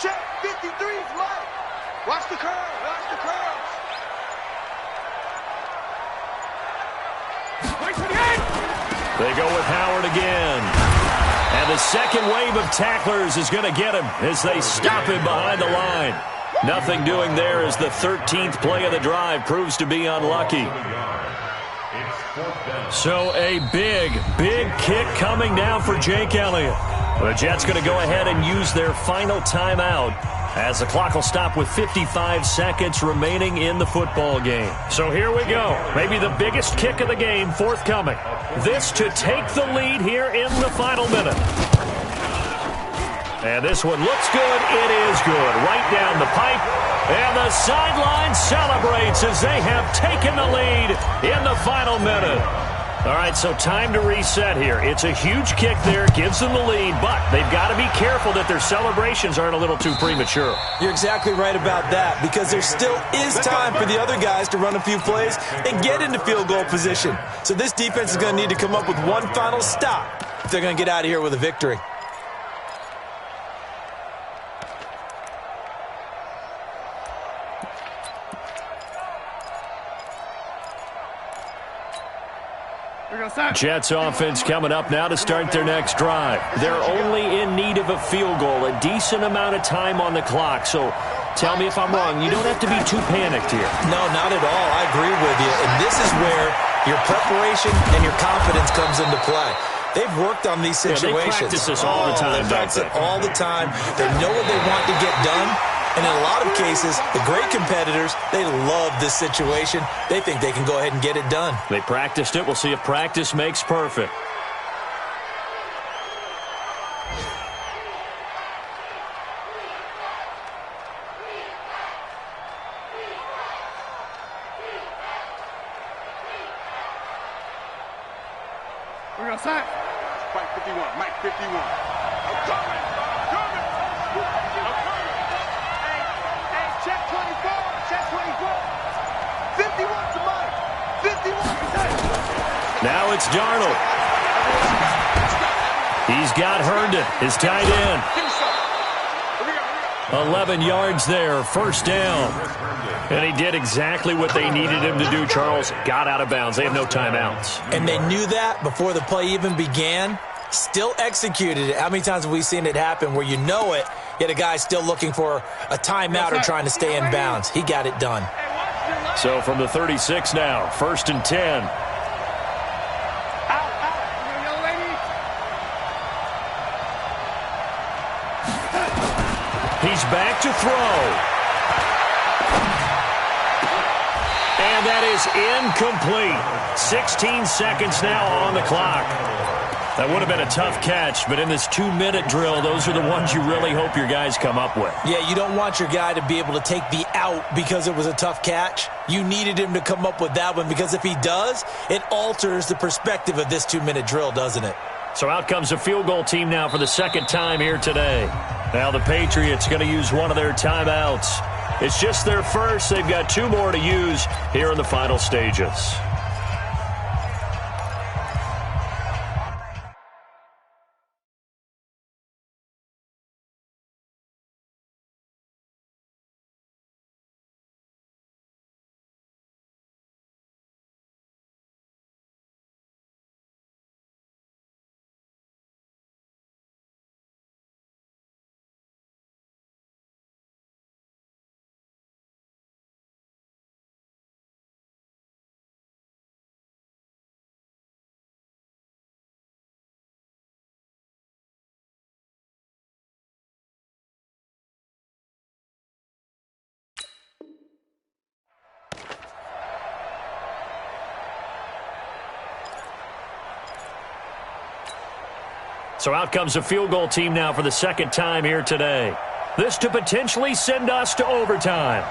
Check 53's Mike. Watch the curve. Watch the curves. Wait for the end. They go with Howard again. And the second wave of tacklers is going to get him as they stop him behind the line. Nothing doing there as the 13th play of the drive proves to be unlucky. So a big, big kick coming now for Jake Elliott. The Jets going to go ahead and use their final timeout as the clock will stop with 55 seconds remaining in the football game. So here we go. Maybe the biggest kick of the game forthcoming. This to take the lead here in the final minute. And this one looks good. It is good. Right down the pipe. And the sideline celebrates as they have taken the lead in the final minute. All right, so time to reset here. It's a huge kick there, gives them the lead, but they've got to be careful that their celebrations aren't a little too premature. You're exactly right about that, because there still is time for the other guys to run a few plays and get into field goal position. So this defense is going to need to come up with one final stop if they're going to get out of here with a victory. Jets offense coming up now to start their next drive. They're only in need of a field goal, a decent amount of time on the clock. So tell me if I'm wrong. You don't have to be too panicked here. No, not at all. I agree with you. And this is where your preparation and your confidence comes into play. They've worked on these situations. Yeah, they practice this all the time. They practice it all the time. They know what they want to get done. And in a lot of cases, the great competitors, they love this situation. They think they can go ahead and get it done. They practiced it. We'll see if practice makes perfect. We're going to sign. Mike 51, Mike 51. I'm coming. Check 24, check 24. 51 to Mike. 51 to Mike. Now it's Darnold. He's got Herndon, his tight end. 11 yards there, first down. And he did exactly what they needed him to do, Charles. Got out of bounds. They have no timeouts. And they knew that before the play even began. Still executed it. How many times have we seen it happen where you know it, yet a guy's still looking for a timeout or trying to stay in bounds? He got it done. So from the 36 now, 1st and 10. He's back to throw. And that is incomplete. 16 seconds now on the clock. That would have been a tough catch, but in this 2-minute drill, those are the ones you really hope your guys come up with. Yeah, you don't want your guy to be able to take the out because it was a tough catch. You needed him to come up with that one, because if he does, it alters the perspective of this 2-minute drill, doesn't it? So out comes a field goal team now for the second time here today. Now the Patriots going to use one of their timeouts. It's just their first. They've got 2 more to use here in the final stages. So out comes a field goal team now for the second time here today. This to potentially send us to overtime.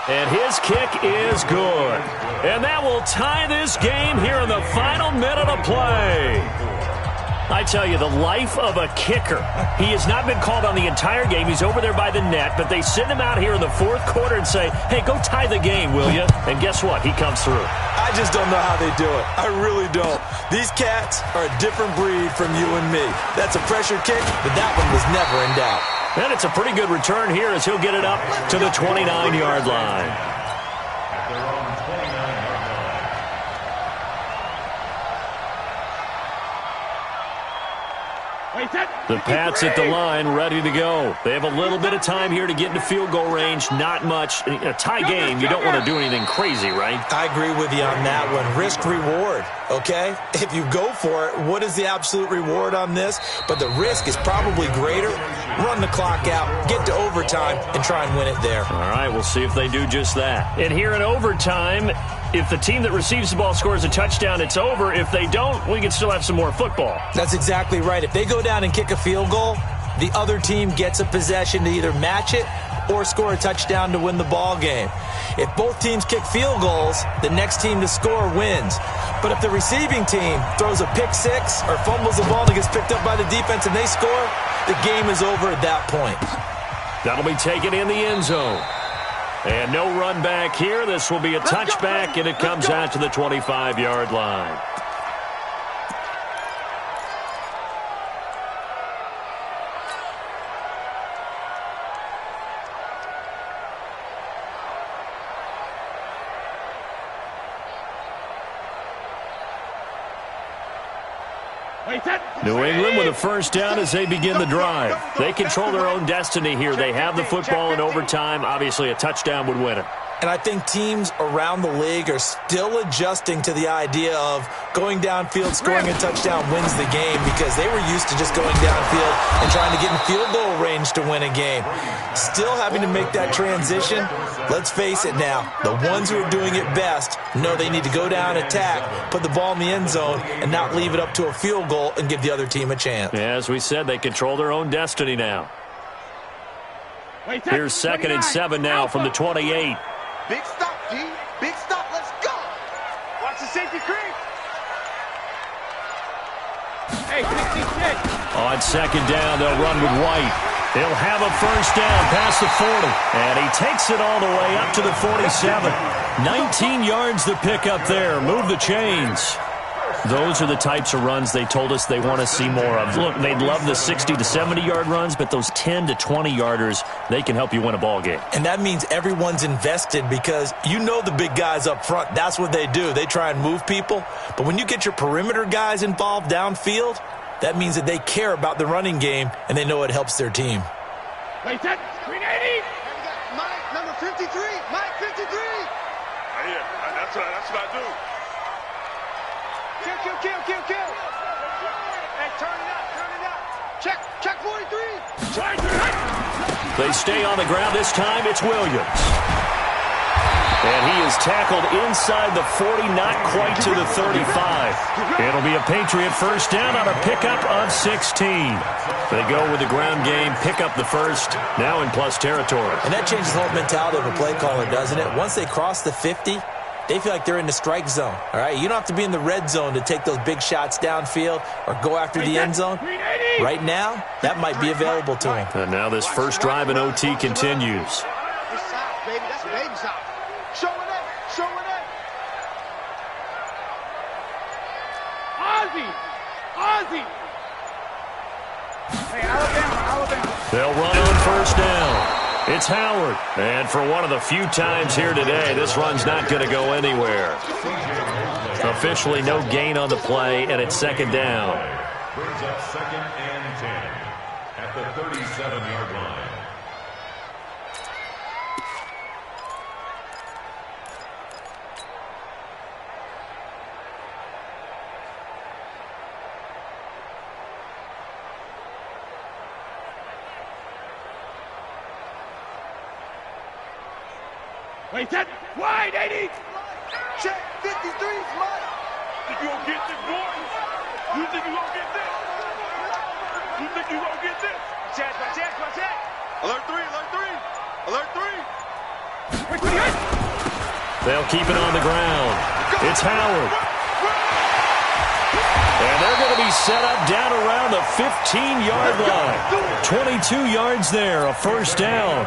And his kick is good. And that will tie this game here in the final minute of play. I tell you, the life of a kicker. He has not been called on the entire game. He's over there by the net, but they send him out here in the 4th quarter and say, hey, go tie the game, will you? And guess what? He comes through. I just don't know how they do it. I really don't. These cats are a different breed from you and me. That's a pressure kick, but that one was never in doubt. And it's a pretty good return here as he'll get it up to the 29-yard line. The Pats at the line, ready to go. They have a little bit of time here to get into field goal range. Not much. A tie game, you don't want to do anything crazy, right? I agree with you on that one. Risk-reward, okay? If you go for it, what is the absolute reward on this? But the risk is probably greater. Run the clock out, get to overtime, and try and win it there. All right, we'll see if they do just that. And here in overtime, if the team that receives the ball scores a touchdown, it's over. If they don't, we can still have some more football. That's exactly right. If they go down and kick a field goal, the other team gets a possession to either match it or score a touchdown to win the ball game. If both teams kick field goals, the next team to score wins. But if the receiving team throws a pick six or fumbles the ball and gets picked up by the defense and they score, the game is over at that point. That'll be taken in the end zone. And no run back here. This will be a touchback, and it comes out to the 25-yard line. New England with a first down as they begin the drive. They control their own destiny here. They have the football in overtime. Obviously, a touchdown would win it. And I think teams around the league are still adjusting to the idea of going downfield, scoring a touchdown wins the game, because they were used to just going downfield and trying to get in field goal range to win a game. Still having to make that transition. Let's face it now, the ones who are doing it best know they need to go down, attack, put the ball in the end zone, and not leave it up to a field goal and give the other team a chance. Yeah, as we said, they control their own destiny now. Here's 2nd and 7 now from the 28. Big stop, D. Big stop. Let's go. Watch the safety creep. Hey, 66. On 2nd down, they'll run with White. He'll have a first down past the 40. And he takes it all the way up to the 47. 19 yards to pick up there. Move the chains. Those are the types of runs they told us they want to see more of. Look, they'd love the 60 to 70-yard runs, but those 10 to 20-yarders, they can help you win a ball game. And that means everyone's invested, because you know the big guys up front, that's what they do. They try and move people. But when you get your perimeter guys involved downfield, that means that they care about the running game, and they know it helps their team. Wait, that 380. Mike, number 53. Mike, 53. Yeah, that's what I do. Kill. Hey, turn it up. Check 43. They stay on the ground this time. It's Williams. And he is tackled inside the 40, not quite to the 35. It'll be a Patriot first down on a pickup of 16. They go with the ground game, pick up the first, now in plus territory. And that changes the whole mentality of a play caller, doesn't it? Once they cross the 50, they feel like they're in the strike zone, all right? You don't have to be in the red zone to take those big shots downfield or go after the end zone. Right now, that might be available to him. And now this first drive in OT continues. That's south, baby. That's baby south. Showing it. Ozzy. Hey, Alabama. They'll run on first down. It's Howard. And for one of the few times here today, this run's not going to go anywhere. Officially no gain on the play, and it's 2nd down. Brings up 2nd and 10 at the 37-yard line. Wait, that wide 80. Check 53's Mike. Think you gonna get this, boy? You think you gonna get this? You think you gonna get this? Check. Alert 3. They'll keep it on the ground. It's Howard. And they're going to be set up down around the 15-yard line. 22 yards there, a first down.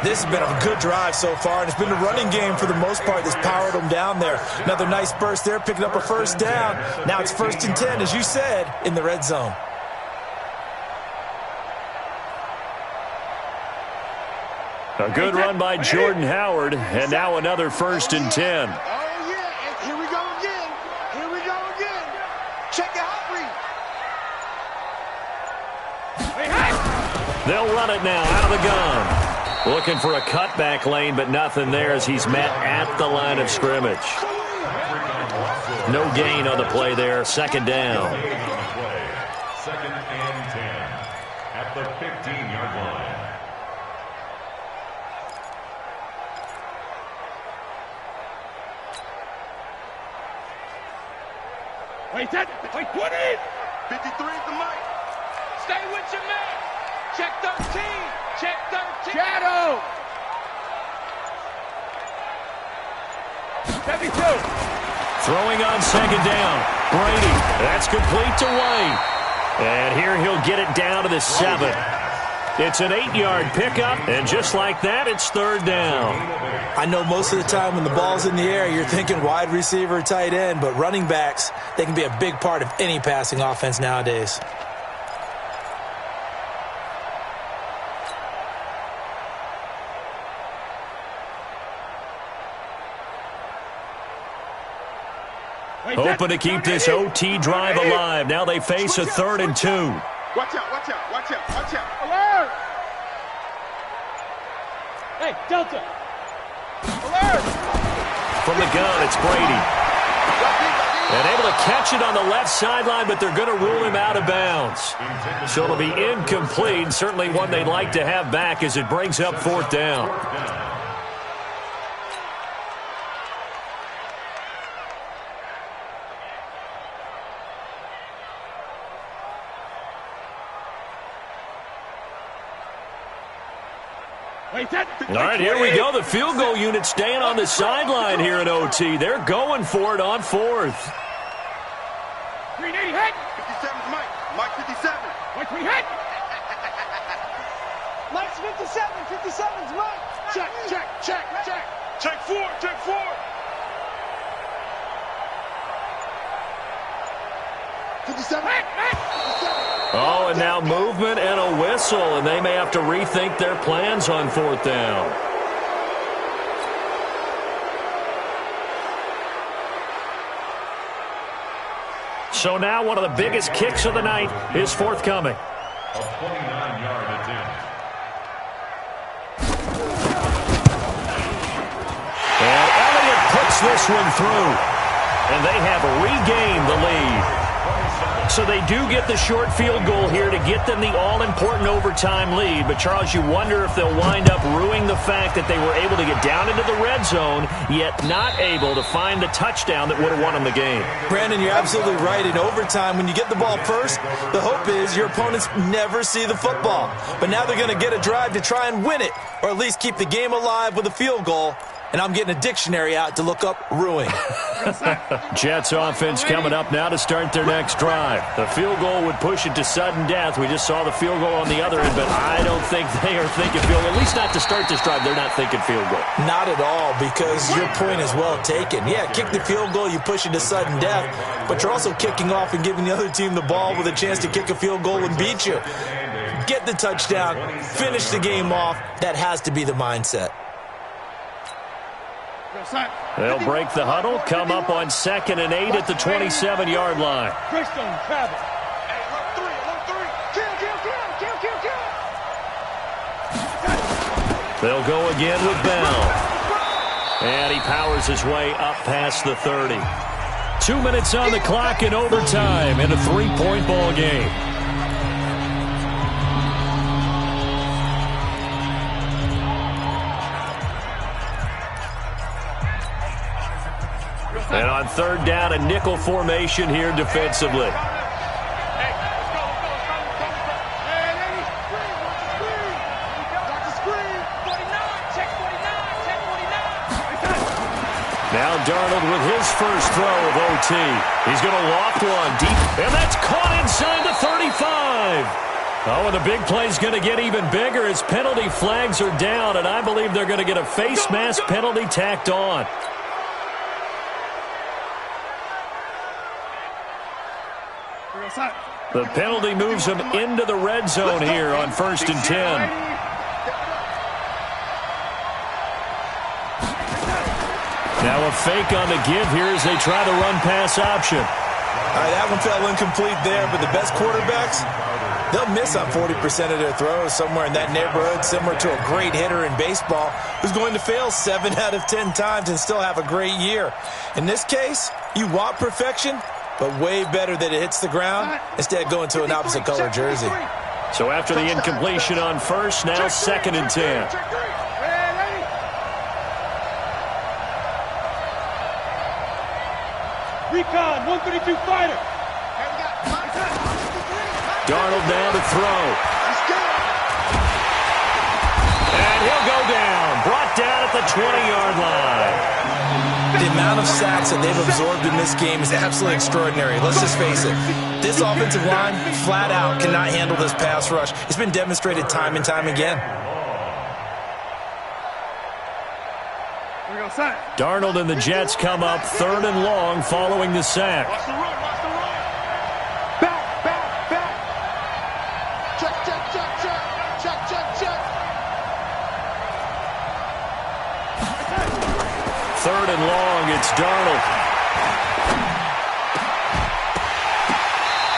This has been a good drive so far, and it's been the running game for the most part that's powered them down there. Another nice burst there, picking up a first down. Now it's 1st and 10, as you said, in the red zone. A good run by Jordan Howard, and now another 1st and 10. Oh, yeah. And here we go again. Check your hot read. They'll run it now out of the gun. Looking for a cutback lane, but nothing there as he's met at the line of scrimmage. No gain on the play there. Second down. Second and 10 at the 15-yard line. Wait, what is? 53 is the mic. Stay with your man. Check 13. Check 13. Shadow. 72. Throwing on second down. Brady. That's complete to White. And here he'll get it down to the 7. It's an 8-yard pickup, and just like that, it's third down. I know most of the time when the ball's in the air, you're thinking wide receiver, tight end, but running backs, they can be a big part of any passing offense nowadays. Hoping to keep this OT drive alive. Now they face a 3rd and 2. Watch out, watch out, watch out, watch out. Alert! Hey, Delta. Alert! From the gun, it's Brady. And able to catch it on the left sideline, but they're going to rule him out of bounds. So it'll be incomplete, certainly one they'd like to have back as it brings up 4th down. All right, here we go. The field goal unit staying on the sideline here in OT. They're going for it on 4th. 380 hit. 57's Mike. Mike 57. Mike 3 hit. Mike's 57. 57's Mike. Check, check, check, check. Check 4. Check 4. 57. Oh, and now movement and a whistle, and they may have to rethink their plans on 4th down. So now one of the biggest kicks of the night is forthcoming. A 29-yard attempt. And Elliott puts this one through, and they have regained the lead. So they do get the short field goal here to get them the all-important overtime lead. But, Charles, you wonder if they'll wind up ruining the fact that they were able to get down into the red zone, yet not able to find the touchdown that would have won them the game. Brandon, you're absolutely right. In overtime, when you get the ball first, the hope is your opponents never see the football. But now they're going to get a drive to try and win it, or at least keep the game alive with a field goal. And I'm getting a dictionary out to look up ruin. Jets offense coming up now to start their next drive. The field goal would push it to sudden death. We just saw the field goal on the other end, but I don't think they are thinking field goal. At least not to start this drive. They're not thinking field goal. Not at all, because your point is well taken. Yeah, kick the field goal, you push it to sudden death, but you're also kicking off and giving the other team the ball with a chance to kick a field goal and beat you. Get the touchdown, finish the game off. That has to be the mindset. They'll break the huddle, come up on 2nd and 8 at the 27-yard line. Christian Travis. Hey, alert 3. Kill. They'll go again with Bell. And he powers his way up past the 30. 2 minutes on the clock in overtime in a 3-point ball game. And on 3rd down, a nickel formation here defensively. Now Darnold with his first throw of OT. He's going to loft one deep, and that's caught inside the 35. Oh, and the big play's going to get even bigger as penalty flags are down, and I believe they're going to get a face mask penalty tacked on. The penalty moves him into the red zone here on 1st and 10. Now a fake on the give here as they try the run-pass option. All right, that one fell incomplete there, but the best quarterbacks, They'll miss on 40% of their throws, somewhere in that neighborhood, similar to a great hitter in baseball who's going to fail 7 out of 10 times and still have a great year. In this case, you want perfection, but way better that it hits the ground instead of going to an opposite color jersey. So after the incompletion on first, now 2nd and 10. Recon, 132 fighter. Darnold now to throw. And he'll go down. Brought down at the 20-yard line. The amount of sacks that they've absorbed in this game is absolutely extraordinary. Let's just face it. This offensive line, flat out, cannot handle this pass rush. It's been demonstrated time and time again. Darnold and the Jets come up 3rd and long following the sack. Watch the run, watch the run. Back. Check. 3rd and long, it's Darnold.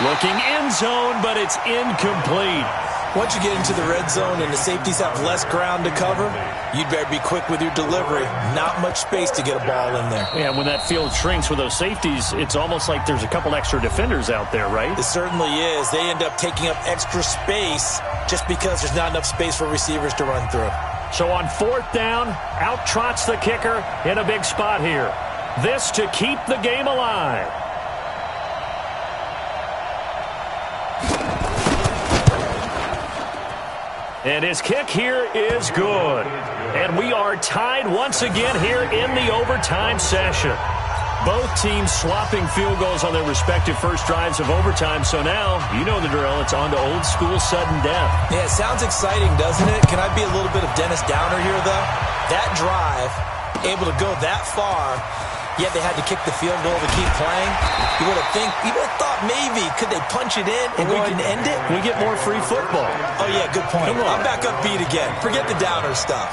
Looking end zone, but it's incomplete. Once you get into the red zone and the safeties have less ground to cover, you'd better be quick with your delivery. Not much space to get a ball in there. Yeah, when that field shrinks with those safeties, it's almost like there's a couple extra defenders out there, right? It certainly is. They end up taking up extra space just because there's not enough space for receivers to run through. So on 4th down, out trots the kicker in a big spot here. This to keep the game alive. And his kick here is good. And we are tied once again here in the overtime session. Both teams swapping field goals on their respective first drives of overtime. So now, you know the drill. It's on to old school sudden death. Yeah, it sounds exciting, doesn't it? Can I be a little bit of Dennis Downer here, though? That drive, able to go that far, yet they had to kick the field goal to keep playing. You would have thought maybe, could they punch it in and go ahead and end it? We get more free football. Oh, yeah, good point. Come on. I'm back upbeat again. Forget the Downer stuff.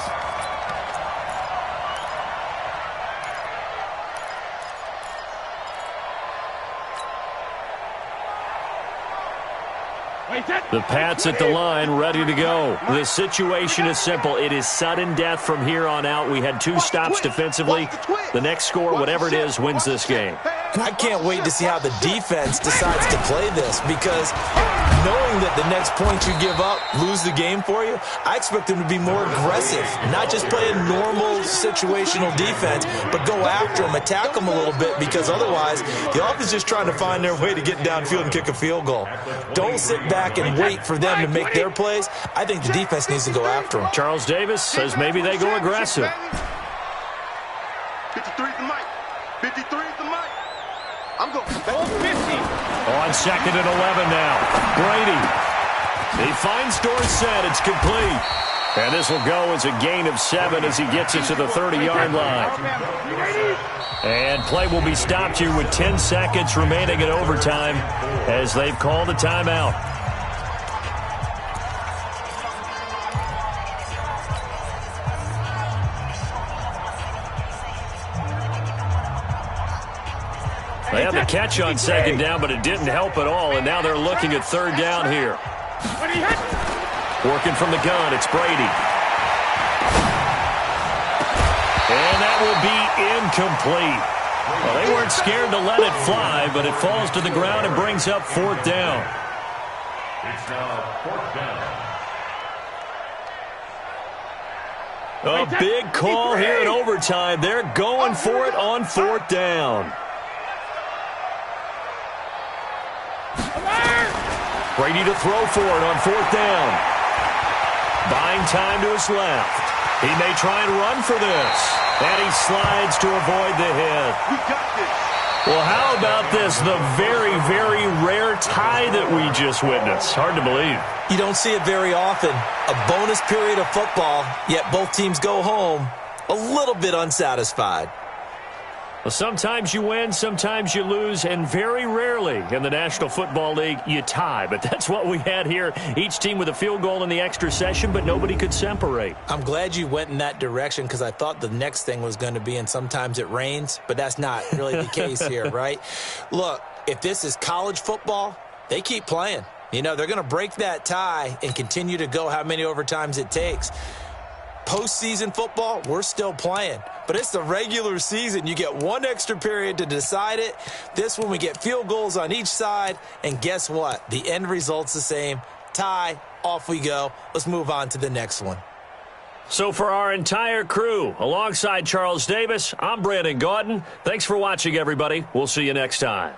The Pats at the line, ready to go. The situation is simple. It is sudden death from here on out. We had 2 stops defensively. The next score, whatever it is, wins this game. I can't wait to see how the defense decides to play this, because knowing that the next point you give up lose the game for you, I expect them to be more aggressive, not just play a normal situational defense, but go after them, attack them a little bit, because otherwise the offense is just trying to find their way to get downfield and kick a field goal. Don't sit back and wait for them to make their plays. I think the defense needs to go after them. Charles Davis says maybe they go aggressive. 53 is the mic. 53 is the mic. I'm going. On 2nd and 11 now. Brady. He finds Dorsett. It's complete. And this will go as a gain of 7 as he gets it to the 30-yard line. And play will be stopped here with 10 seconds remaining in overtime as they've called a timeout. They had the catch on 2nd down, but it didn't help at all, and now they're looking at 3rd down here. Working from the gun, it's Brady. And that will be incomplete. Well, they weren't scared to let it fly, but it falls to the ground and brings up 4th down. It's now 4th down. A big call here in overtime. They're going for it on 4th down. Brady to throw for it on 4th down. Buying time to his left. He may try and run for this. And he slides to avoid the hit. We got this. Well, how about this? The very, very rare tie that we just witnessed. Hard to believe. You don't see it very often. A bonus period of football, yet both teams go home a little bit unsatisfied. Well, sometimes you win, sometimes you lose, and very rarely in the National Football League you tie. But that's what we had here. Each team with a field goal in the extra session, but nobody could separate. I'm glad you went in that direction, because I thought the next thing was going to be, and sometimes it rains, but that's not really the case here, right? Look, if this is college football, they keep playing. You know, they're going to break that tie and continue to go how many overtimes it takes. Postseason football, we're still playing. But it's the regular season. You get one extra period to decide it. This one, we get field goals on each side. And guess what? The end result's the same. Tie, off we go. Let's move on to the next one. So for our entire crew, alongside Charles Davis, I'm Brandon Gaudin. Thanks for watching, everybody. We'll see you next time.